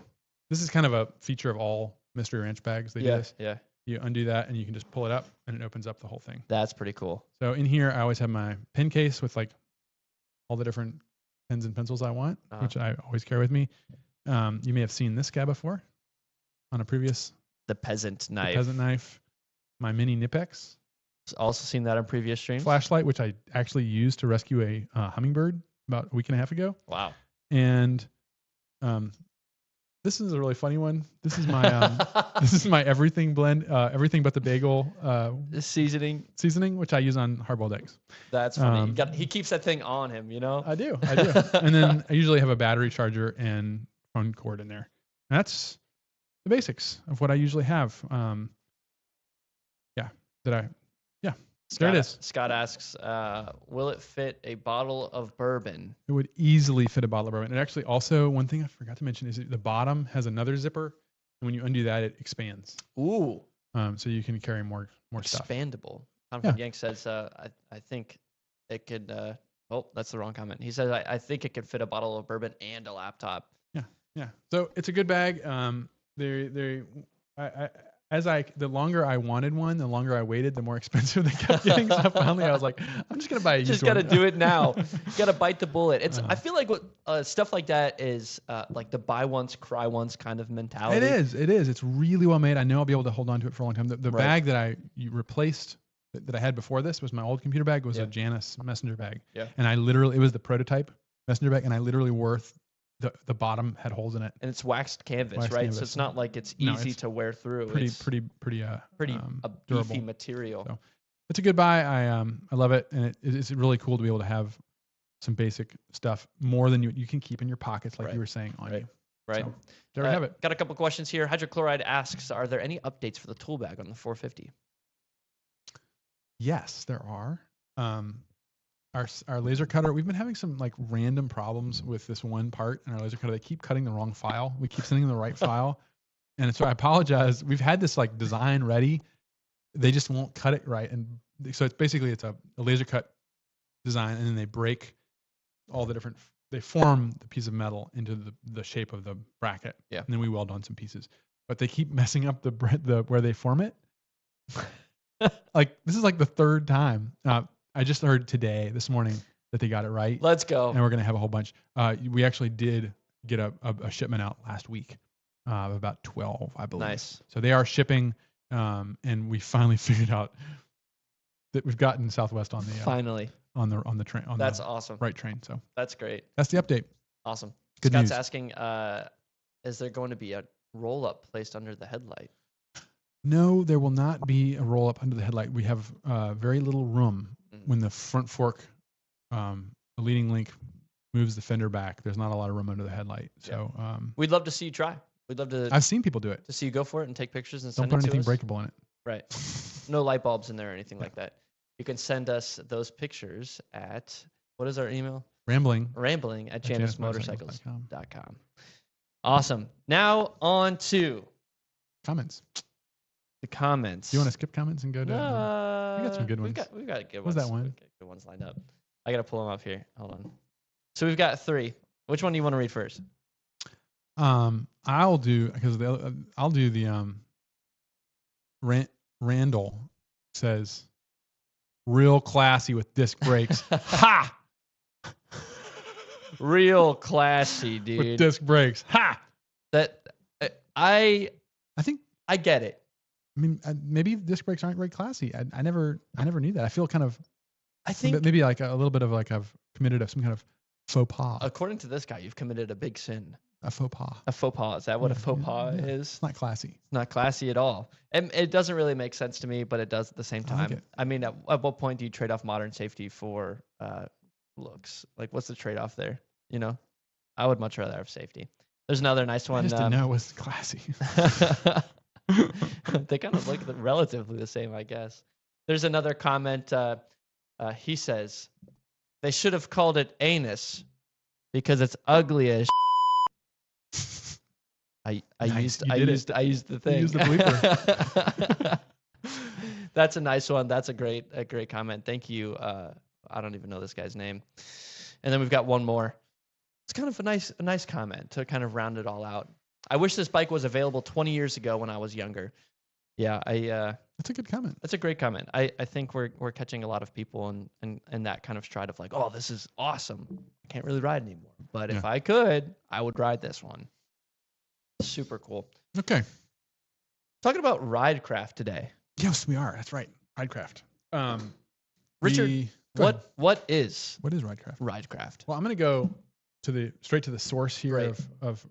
This is kind of a feature of all Mystery Ranch bags. They do this. Yeah. You undo that and you can just pull it up and it opens up the whole thing. That's pretty cool. So in here, I always have my pen case with like all the different pens and pencils I want, which I always carry with me. You may have seen this guy before on a previous. The peasant knife. The peasant knife. My mini Nipex. Also seen that on previous streams. Flashlight, which I actually used to rescue a hummingbird about a week and a half ago. Wow. And this this is a really funny one. This is my this is my everything blend, everything but the bagel The seasoning. which I use on hard-boiled eggs. That's funny. He keeps that thing on him, you know? I do. And then I usually have a battery charger and phone cord in there. And that's the basics of what I usually have. There it is. Scott asks, will it fit a bottle of bourbon? It would easily fit a bottle of bourbon. And actually, also, one thing I forgot to mention is the bottom has another zipper. And when you undo that, it expands. Ooh. So you can carry more stuff. Expandable. Confident Yank says, I think it could, that's the wrong comment. He says, I think it could fit a bottle of bourbon and a laptop. Yeah. So it's a good bag. The longer I wanted one, the longer I waited, the more expensive they kept getting. So finally, I was like, I'm just gonna buy a used one. Just gotta do it now. Gotta bite the bullet. I feel like what stuff like that is like the buy once, cry once kind of mentality. It is. It's really well made. I know I'll be able to hold on to it for a long time. The bag that you replaced that I had before this was my old computer bag. Was a Janus messenger bag. Yeah. And it was the prototype messenger bag, and I literally wore the bottom had holes in it, and it's waxed canvas, right? So it's not like it's easy to wear through. Pretty beefy material. So it's a good buy. I love it, and it's really cool to be able to have some basic stuff more than you can keep in your pockets, like you were saying on you. Right. So, there we have it. Got a couple questions here. Hydrochloride asks, are there any updates for the tool bag on the 450? Yes, there are. Our laser cutter, we've been having some like random problems with this one part in our laser cutter. They keep cutting the wrong file. We keep sending them the right file. And so I apologize. We've had this like design ready. They just won't cut it right. And so it's a laser cut design, and then they break all the different, they form the piece of metal into the shape of the bracket. Yeah. And then we weld on some pieces. But they keep messing up the where they form it. Like this is like the third time. I just heard this morning that they got it right. Let's go. And we're going to have a whole bunch. We actually did get a shipment out last week of about 12, I believe. Nice. So they are shipping, and we finally figured out that we've gotten Southwest on the on the train. That's awesome. Right train. So that's great. That's the update. Awesome. Good Scott's news. asking, is there going to be a roll up placed under the headlight? No, there will not be a roll up under the headlight. We have very little room. When the front fork, the leading link moves the fender back, there's not a lot of room under the headlight. So we'd love to see you try. We'd love to. I've seen people do it. To see you go for it and take pictures and Don't send it to us. Don't put anything breakable in it. Right. No light bulbs in there or anything like that. You can send us those pictures at, what is our email? Rambling at janusmotorcycles.com. Awesome. Now on to comments. The comments. Do you want to skip comments and go to? We got some good ones. We've got good ones. What's that one? Good ones lined up. I gotta pull them up here. Hold on. So we've got 3. Which one do you want to read first? I'll do the Randall says, real classy with disc brakes. Ha! Real classy, dude. With disc brakes. Ha! That I think I get it. I mean, maybe disc brakes aren't very classy. I never knew that. I feel kind of. I think maybe like a little bit of like I've committed some kind of faux pas. According to this guy, you've committed a big sin. A faux pas. A faux pas. Is that what a faux pas is? It's not classy. It's not classy at all. And it doesn't really make sense to me, but it does at the same time. I mean, at what point do you trade off modern safety for looks? Like, what's the trade-off there? You know, I would much rather have safety. There's another nice one. I just didn't know it was classy. They kind of look relatively the same, I guess. There's another comment. He says, they should have called it anus because it's ugly as I used the thing. You used the bleeper. That's a nice one. That's a great comment. Thank you. I don't even know this guy's name. And then we've got one more. It's kind of a nice comment to kind of round it all out. I wish this bike was available 20 years ago when I was younger. Yeah, that's a good comment. That's a great comment. I think we're catching a lot of people in that kind of stride of like, oh, this is awesome. I can't really ride anymore. But if I could, I would ride this one. Super cool. Okay. Talking about Ridecraft today. Yes, we are. That's right. Ridecraft. Richard, what is Ridecraft? Ridecraft. Well, I'm going to go straight to the source here of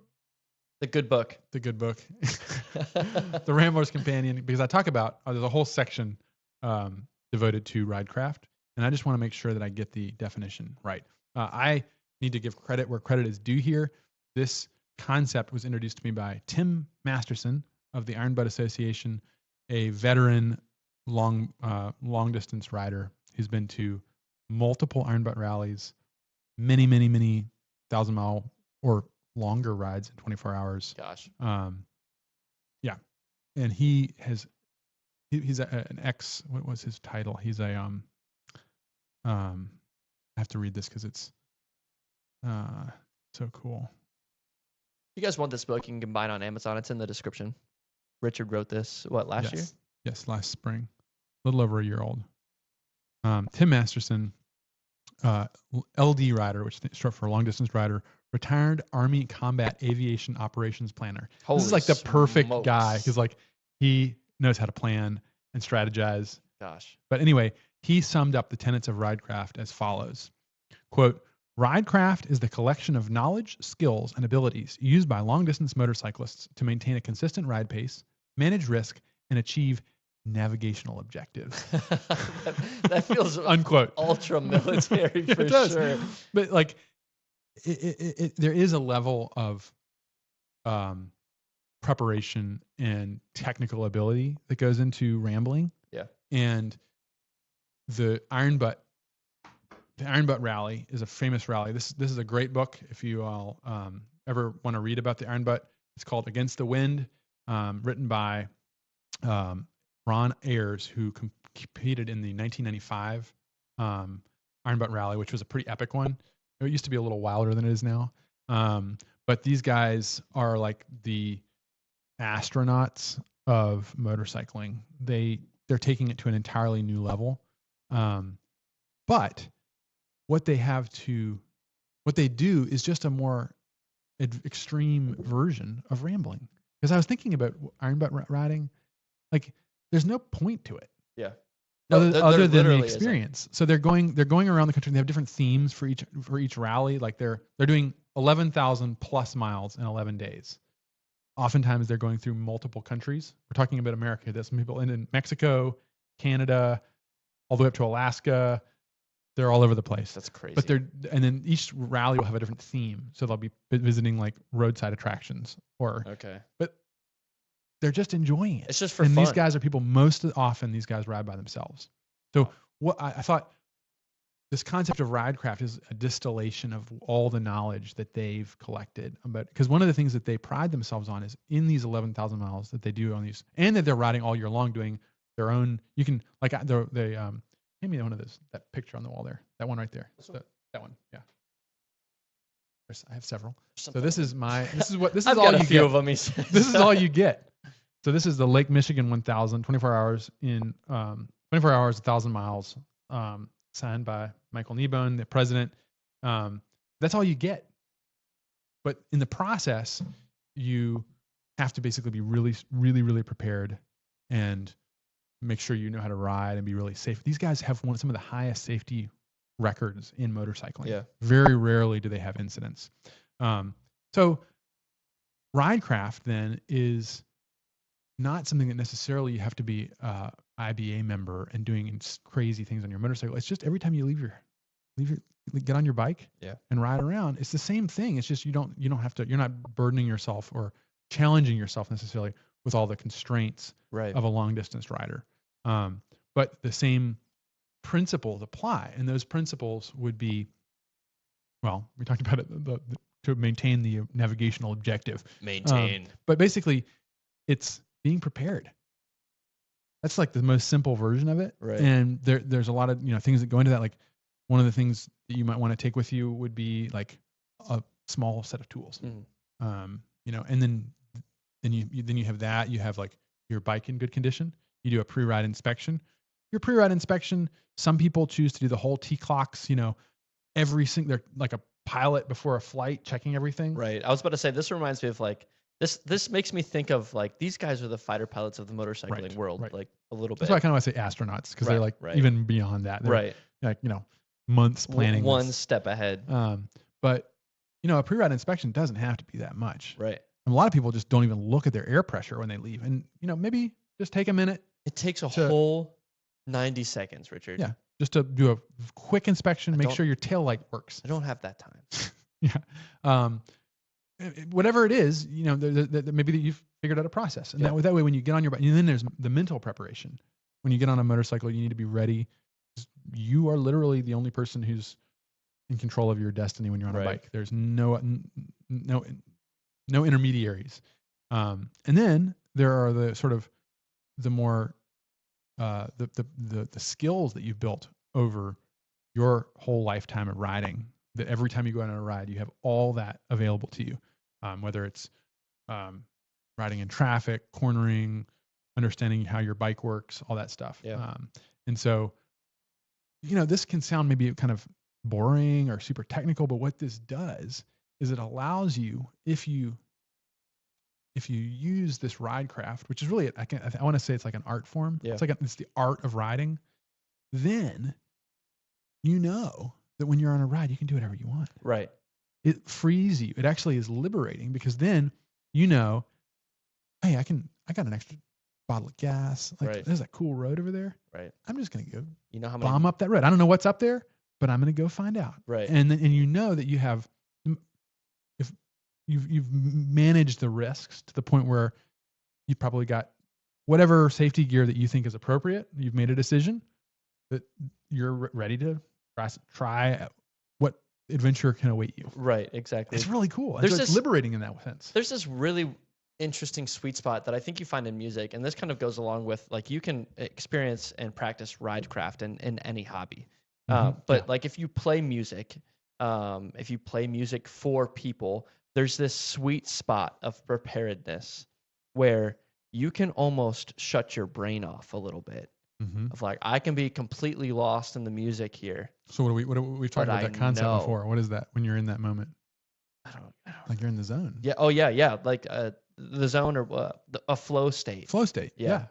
The good book. The good book, the Rambler's Companion, because I talk about there's a whole section devoted to Ridecraft, and I just want to make sure that I get the definition right. I need to give credit where credit is due here. This concept was introduced to me by Tim Masterson of the Iron Butt Association, a veteran long distance rider who's been to multiple Iron Butt rallies, many 1,000-mile or longer rides in 24 hours. Gosh. Yeah. And he's an ex, what was his title? He's a, I have to read this because it's so cool. If you guys want this book, you can buy it on Amazon. It's in the description. Richard wrote this, last year? Yes, last spring. A little over a year old. Tim Masterson, LD rider, which is short for long distance rider, retired Army Combat Aviation Operations Planner. This is like the perfect guy because like he knows how to plan and strategize. Gosh. But anyway, he summed up the tenets of Ridecraft as follows. Quote, Ridecraft is the collection of knowledge, skills, and abilities used by long-distance motorcyclists to maintain a consistent ride pace, manage risk, and achieve navigational objectives. that feels unquote ultra military for sure. But like, there is a level of preparation and technical ability that goes into rambling. Yeah. And the Iron Butt Rally is a famous rally. This is a great book if you all ever want to read about the Iron Butt. It's called Against the Wind, written by Ron Ayers, who competed in the 1995 Iron Butt Rally, which was a pretty epic one. It used to be a little wilder than it is now. But these guys are like the astronauts of motorcycling. They're taking it to an entirely new level. But what they do is just a more extreme version of rambling. Because I was thinking about Iron Butt riding, like there's no point to it. Yeah. Other than the experience. So they're going around the country and they have different themes for each rally. Like they're doing 11,000 plus miles in 11 days. Oftentimes they're going through multiple countries. We're talking about America. There's some people in Mexico, Canada, all the way up to Alaska. They're all over the place. That's crazy. But and then each rally will have a different theme. So they'll be visiting like roadside attractions but they're just enjoying it. It's just for fun. And these guys ride by themselves. So what I thought, this concept of Ridecraft is a distillation of all the knowledge that they've collected. Because one of the things that they pride themselves on is in these 11,000 miles that they do on these, and that they're riding all year long doing their own. You can like they hand me one of those, that picture on the wall there, that one right there. That one, yeah. I have several. So this is all you get. Of them. This is all you get. So this is the Lake Michigan 1000, 24 hours in 24 hours, 1,000 miles, signed by Michael Kneebone, the president. That's all you get. But in the process, you have to basically be really, really, really prepared and make sure you know how to ride and be really safe. These guys have some of the highest safety records in motorcycling. Yeah. Very rarely do they have incidents. So Ridecraft then is not something that necessarily you have to be IBA member and doing crazy things on your motorcycle. It's just every time you get on your bike and ride around, it's the same thing. It's just you don't have to, you're not burdening yourself or challenging yourself necessarily with all the constraints of a long distance rider. But the same principles apply, and those principles would be, well, we talked about it, to maintain the navigational objective. But basically, it's being prepared. That's like the most simple version of it. Right. And there's a lot of things that go into that. Like one of the things that you might want to take with you would be like a small set of tools. And then you have that. You have like your bike in good condition. You do a pre-ride inspection. Your pre-ride inspection, some people choose to do the whole T-clocks, they're like a pilot before a flight, checking everything. Right. I was about to say, this reminds me of like, this makes me think of like, these guys are the fighter pilots of the motorcycling world, like a little bit. That's why I kind of want to say astronauts, because they're like even beyond that. They're like, months planning. One step ahead. But, a pre-ride inspection doesn't have to be that much. Right. And a lot of people just don't even look at their air pressure when they leave. And, maybe just take a minute. It takes a whole 90 seconds, Richard. Yeah. Just to do a quick inspection, make sure your tail light works. I don't have that time. Yeah. Whatever it is, maybe that you've figured out a process. And that way, when you get on your bike, and then there's the mental preparation. When you get on a motorcycle, you need to be ready. You are literally the only person who's in control of your destiny when you're on a bike. There's no intermediaries. And then there are the sort of the more the skills that you've built over your whole lifetime of riding, that every time you go on a ride, you have all that available to you, whether it's riding in traffic, cornering, understanding how your bike works, all that stuff. Yeah. And so, this can sound maybe kind of boring or super technical, but what this does is it allows you, if you use this Ridecraft, which is really, I want to say it's like an art form. Yeah. It's the art of riding. Then that when you're on a ride, you can do whatever you want. Right. It frees you. It actually is liberating, because then, hey, I got an extra bottle of gas. Like, there's a cool road over there. Right. I'm just going to go how many bomb up that road. I don't know what's up there, but I'm going to go find out. Right. And that you have, if you've managed the risks to the point where you've probably got whatever safety gear that you think is appropriate. You've made a decision that you're ready to try what adventure can await you. Right. Exactly. It's really cool. It's liberating in that sense. There's this really interesting sweet spot that I think you find in music, and this kind of goes along with, like, you can experience and practice Ridecraft in any hobby. But like, if you play music for people, there's this sweet spot of preparedness where you can almost shut your brain off a little bit. Of like, I can be completely lost in the music here. So we've talked about that concept before. What is that when you're in that moment? I don't like you're in the zone. Yeah. Oh yeah. Like the zone, or a flow state. Flow state. Yeah.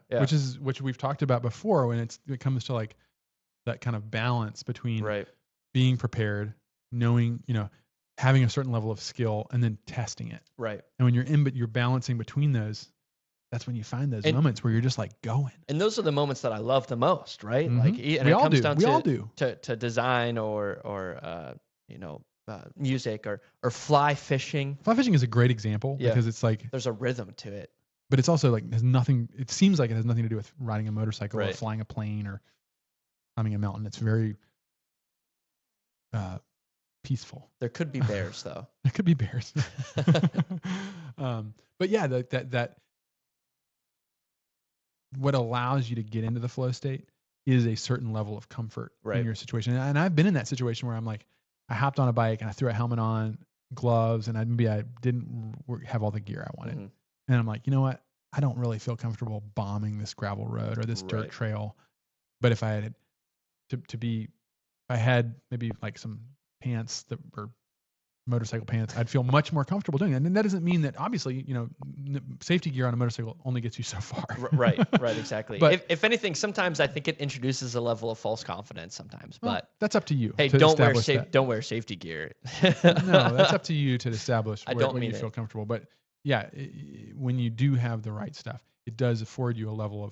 Which we've talked about before, when it comes to like that kind of balance between being prepared, knowing, having a certain level of skill, and then testing it. Right. And when but you're balancing between those, that's when you find those moments where you're just like going. And those are the moments that I love the most, right? Mm-hmm. Like, and it comes down to design or music or fly fishing. Fly fishing is a great example because it's like there's a rhythm to it. But it's also like has nothing. It seems like it has nothing to do with riding a motorcycle or flying a plane or climbing a mountain. It's very peaceful. There could be bears though. There could be bears. But yeah, that what allows you to get into the flow state is a certain level of comfort in your situation. And I've been in that situation where I'm like, I hopped on a bike and I threw a helmet on, gloves, and I didn't have all the gear I wanted. And I'm like, you know what? I don't really feel comfortable bombing this gravel road or this dirt trail. But if I had if I had maybe like some pants that were motorcycle pants, I'd feel much more comfortable doing it. And that doesn't mean that obviously, safety gear on a motorcycle only gets you so far. Right, exactly. But if anything, sometimes I think it introduces a level of false confidence sometimes, but that's up to you. Hey, don't wear safety gear. No, that's up to you to establish when you feel comfortable. But yeah, when you do have the right stuff, it does afford you a level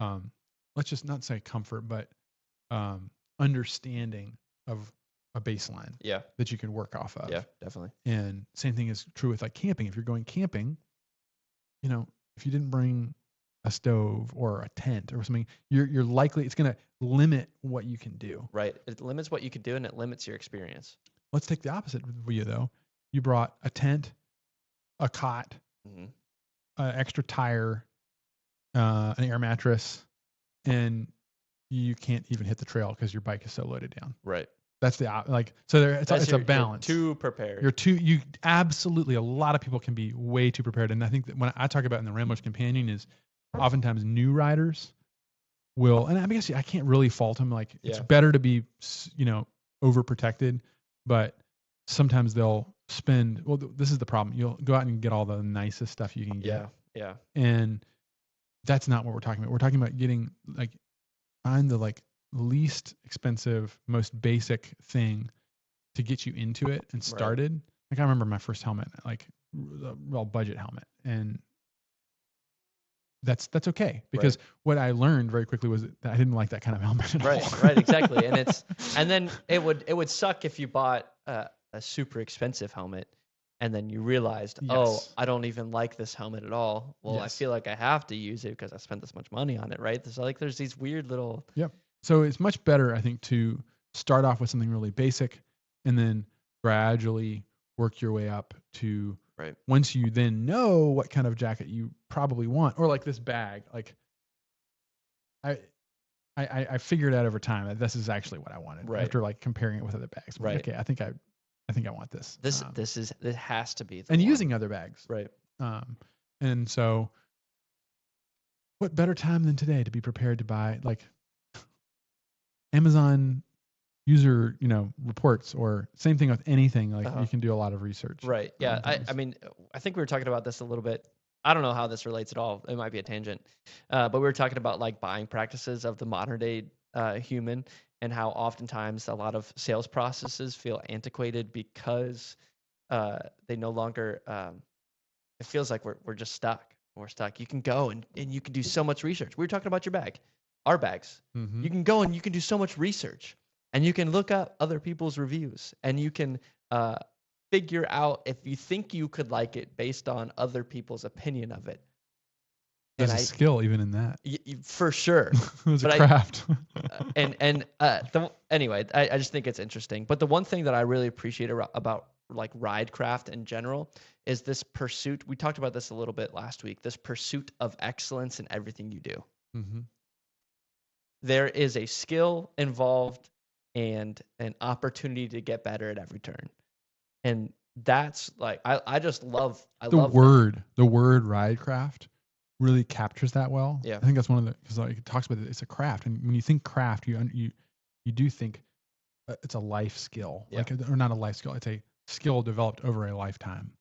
of, let's just not say comfort, but understanding of a baseline that you can work off of. Yeah, definitely. And same thing is true with like camping. If you're going camping, if you didn't bring a stove or a tent or something, you're likely, it's going to limit what you can do. Right. It limits what you can do and it limits your experience. Let's take the opposite for you though. You brought a tent, a cot, an extra tire, an air mattress, and you can't even hit the trail because your bike is so loaded down. Right. That's it's a balance. You're too prepared. You absolutely, a lot of people can be way too prepared. And I think that when I talk about in the Rambler's Companion is oftentimes new riders will, and I guess I can't really fault them. Like it's better to be, overprotected, but sometimes they'll spend, this is the problem. You'll go out and get all the nicest stuff you can get. Yeah. And that's not what we're talking about. We're talking about getting find the least expensive, most basic thing to get you into it and started. Like I remember my first helmet, well, budget helmet, and that's okay, because what I learned very quickly was that I didn't like that kind of helmet at all. Right, exactly. And then it would suck if you bought a super expensive helmet and then you realized, oh, Yes. I don't even like this helmet at all. Well, I Yes. feel like I have to use it because I spent this much money on it, right? So like there's these weird little Yep. So it's much better, I think, to start off with something really basic and then gradually work your way up to once you then know what kind of jacket you probably want, or like this bag. Like I figured out over time that this is actually what I wanted after like comparing it with other bags. I'm like, okay, I think I want this. It has to be the and one. Using other bags. Right. And so what better time than today to be prepared to buy like Amazon user, reports, or same thing with anything. Like you can do a lot of research. Right. Yeah. I mean, I think we were talking about this a little bit. I don't know how this relates at all. It might be a tangent. But we were talking about like buying practices of the modern day human, and how oftentimes a lot of sales processes feel antiquated because they no longer, it feels like we're just stuck. We're stuck. You can go and you can do so much research. We were talking about your bag, our bags. Mm-hmm. You can go and you can do so much research, and you can look up other people's reviews, and you can figure out if you think you could like it based on other people's opinion of it. There's a skill even in that. For sure. It's a craft. Anyway, I just think it's interesting. But the one thing that I really appreciate about like Ridecraft in general is this pursuit. We talked about this a little bit last week. This pursuit of excellence in everything you do. Mm-hmm. There is a skill involved and an opportunity to get better at every turn. And that's like, I just love, the word Ridecraft really captures that well. Yeah. I think that's one of the, because like it talks about it's a craft. And when you think craft, you do think it's a life skill, or not a life skill. It's a skill developed over a lifetime.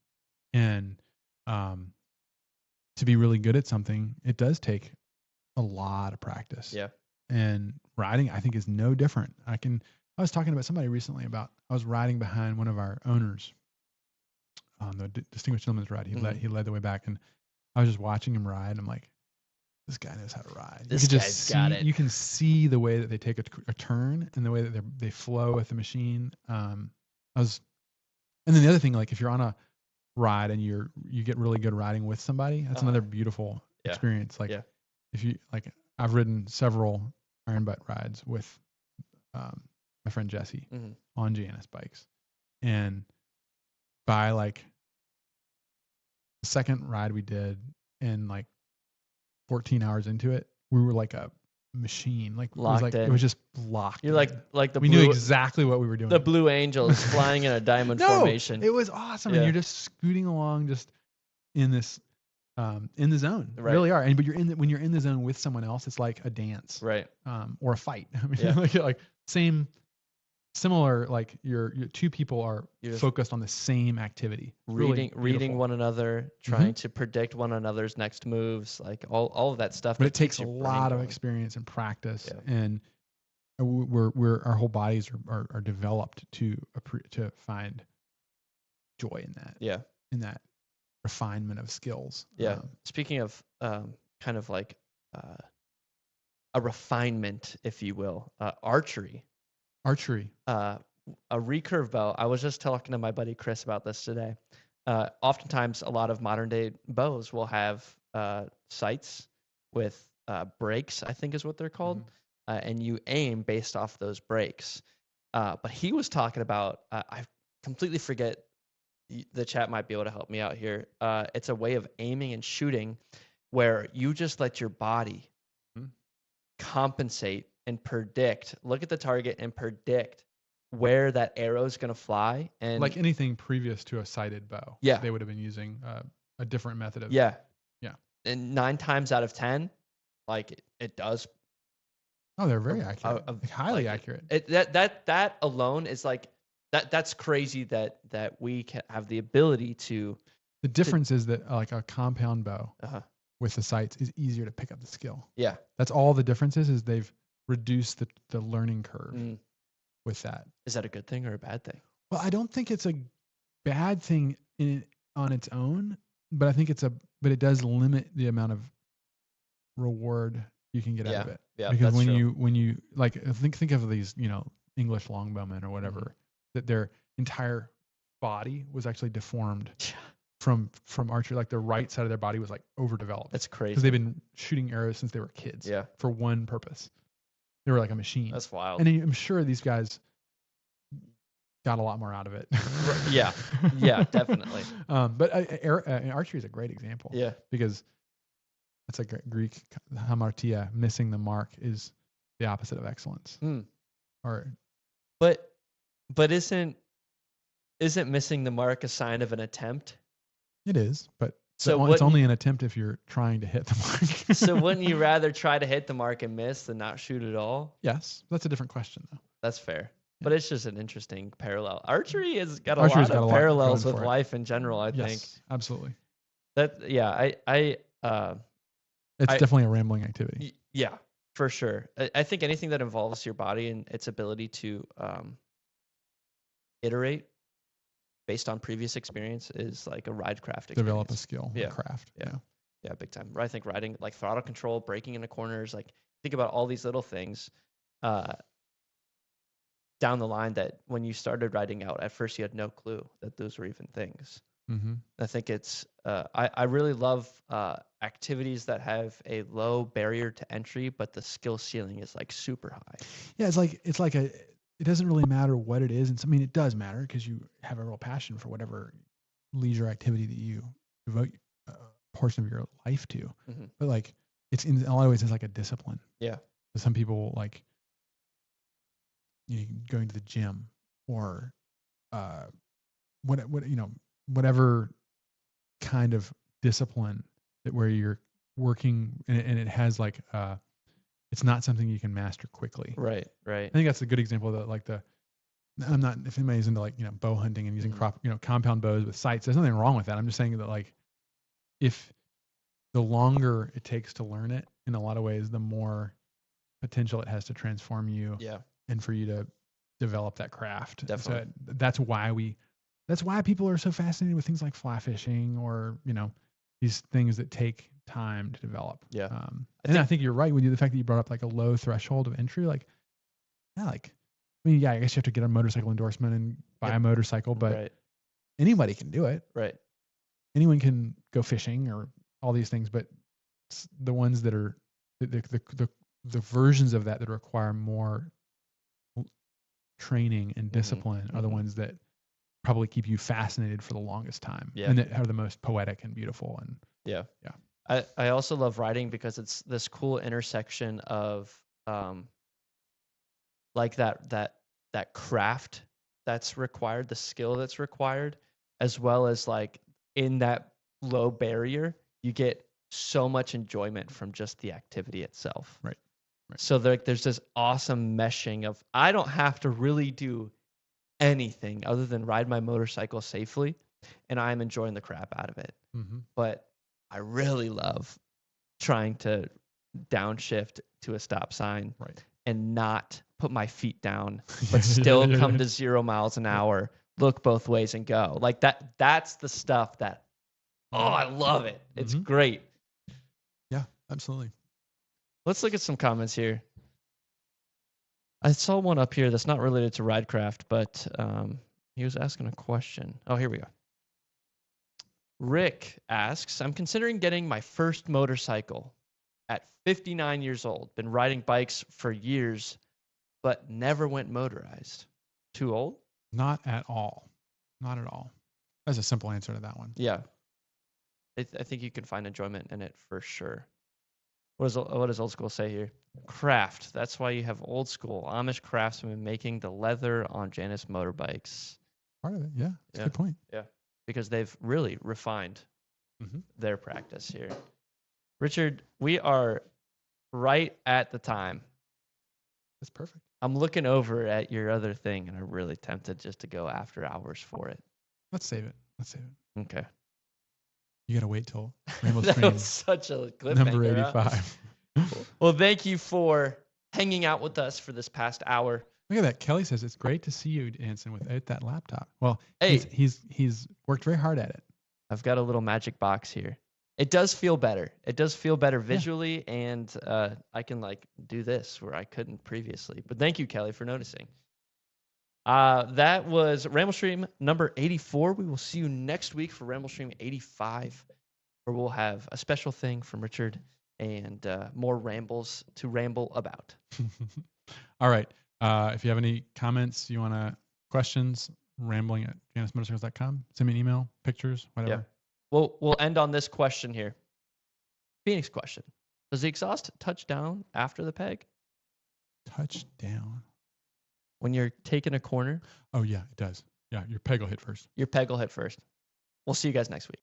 And to be really good at something, it does take a lot of practice. Yeah. And riding, I think, is no different. I was talking about somebody recently about, I was riding behind one of our owners on the Distinguished Gentleman's Ride. He led the way back, and I was just watching him ride. I'm like, this guy knows how to ride. This guy's got it. You can see the way that they take a turn and the way that they flow with the machine. And then the other thing, like if you're on a ride and you get really good riding with somebody, that's another beautiful experience. Like if you I've ridden several iron butt rides with my friend Jesse on Janus bikes, and by like the second ride we did, and like 14 hours into it, we were like a machine. Like it was just locked. You're like the we knew exactly what we were doing. The Blue Angels flying in a diamond formation. It was awesome. And you're just scooting along, just in this in the zone. Right. You really are. But when you're in the zone with someone else, it's like a dance. Right. Or a fight. I mean, like similar, like your two people are focused on the same activity. Reading one another, trying to predict one another's next moves, like all of that stuff. But it takes a lot of experience and practice, and our whole bodies are developed to find joy in that. Yeah. In that refinement of skills. Yeah. Speaking of kind of like a refinement, if you will, archery. A recurve bow. I was just talking to my buddy Chris about this today. Oftentimes, a lot of modern day bows will have sights with brakes, I think is what they're called, and you aim based off those brakes. But he was talking about, I completely forget. The chat might be able to help me out here. It's a way of aiming and shooting where you just let your body compensate and predict, look at the target and predict where that arrow is going to fly. And like anything previous to a sighted bow, they would have been using a different method of. Yeah. And 9 times out of 10, like it does. Oh, they're very accurate, highly accurate. That alone is like that's crazy that we can have the ability to. The difference is that like a compound bow with the sights is easier to pick up the skill. Yeah. That's all the difference is they've reduced the learning curve with that. Is that a good thing or a bad thing? Well, I don't think it's a bad thing on its own, but I think but it does limit the amount of reward you can get out of it. Yeah, Because that's true. when you like think of these, English longbowmen or whatever, that their entire body was actually deformed from archery. Like the right side of their body was like overdeveloped. That's crazy. Because they've been shooting arrows since they were kids. Yeah. For one purpose. They were like a machine. That's wild. And I'm sure these guys got a lot more out of it. Yeah. Yeah, definitely. But archery is a great example. Yeah. Because that's a Greek hamartia. Missing the mark is the opposite of excellence. But isn't missing the mark a sign of an attempt? It is, but so it's only an attempt if you're trying to hit the mark. So wouldn't you rather try to hit the mark and miss than not shoot at all? Yes, that's a different question though. That's fair. Yeah. But it's just an interesting parallel. Archery has got a Archery's lot of parallels with life in general, I think. Yes, absolutely. It's definitely a rambling activity. Yeah, for sure. I think anything that involves your body and its ability to iterate based on previous experience is like a Ridecraft experience. Develop a skill, a craft. Yeah, big time. I think riding, like throttle control, braking into corners, like think about all these little things down the line that when you started riding out, at first you had no clue that those were even things. Mm-hmm. I think it's I really love activities that have a low barrier to entry, but the skill ceiling is like super high. Yeah, it doesn't really matter what it is. And I mean, it does matter because you have a real passion for whatever leisure activity that you devote a portion of your life to. Mm-hmm. But like, it's in a lot of ways, it's like a discipline. Yeah. Some people like going to the gym or whatever kind of discipline that where you're working and it has like it's not something you can master quickly. Right. I think that's a good example of that. I'm not, if anybody's into like, bow hunting and using compound bows with sights, there's nothing wrong with that. I'm just saying that like, if the longer it takes to learn it, in a lot of ways, the more potential it has to transform you. Yeah. And for you to develop that craft. Definitely. So that's why people are so fascinated with things like fly fishing or, these things that take time to develop. Yeah. I think you're right with the fact that you brought up like a low threshold of entry. Like, I guess you have to get a motorcycle endorsement and buy a motorcycle, but anybody can do it. Right. Anyone can go fishing or all these things, but the ones that are the versions of that require more training and discipline are the ones that probably keep you fascinated for the longest time and that are the most poetic and beautiful. And I also love riding because it's this cool intersection of like that craft that's required, the skill that's required, as well as like in that low barrier, you get so much enjoyment from just the activity itself. Right. So there's this awesome meshing of I don't have to really do anything other than ride my motorcycle safely, and I'm enjoying the crap out of it. Mm-hmm. But I really love trying to downshift to a stop sign and not put my feet down, but still come to 0 miles an hour, look both ways and go. Like that's the stuff that, I love it. It's great. Yeah, absolutely. Let's look at some comments here. I saw one up here that's not related to Ridecraft, but he was asking a question. Oh, here we go. Rick asks, I'm considering getting my first motorcycle at 59 years old. Been riding bikes for years, but never went motorized. Too old? Not at all. Not at all. That's a simple answer to that one. Yeah. I think you can find enjoyment in it for sure. What does old school say here? Craft. That's why you have old school Amish craftsmen making the leather on Janus motorbikes. Part of it, yeah. That's a good point. Yeah, because they've really refined their practice here. Richard, we are right at the time. That's perfect. I'm looking over at your other thing, and I'm really tempted just to go after hours for it. Let's save it. Okay. You gotta wait till Ramblestream. That was such a cliffhanger. Number 85. Well, thank you for hanging out with us for this past hour. Look at that. Kelly says it's great to see you, Anson, without that laptop. Well, hey, he's worked very hard at it. I've got a little magic box here. It does feel better. It does feel better visually, and I can like do this where I couldn't previously. But thank you, Kelly, for noticing. That was Ramblestream number 84. We will see you next week for Ramblestream 85, where we'll have a special thing from Richard and more rambles to ramble about. All right. If you have any comments, you want to questions, rambling at janusmotorcycles.com. Send me an email, pictures, whatever. Yeah. We'll end on this question here. Phoenix question. Does the exhaust touch down after the peg? Touch down. When you're taking a corner? Oh, yeah, it does. Yeah, your peg will hit first. Your peg will hit first. We'll see you guys next week.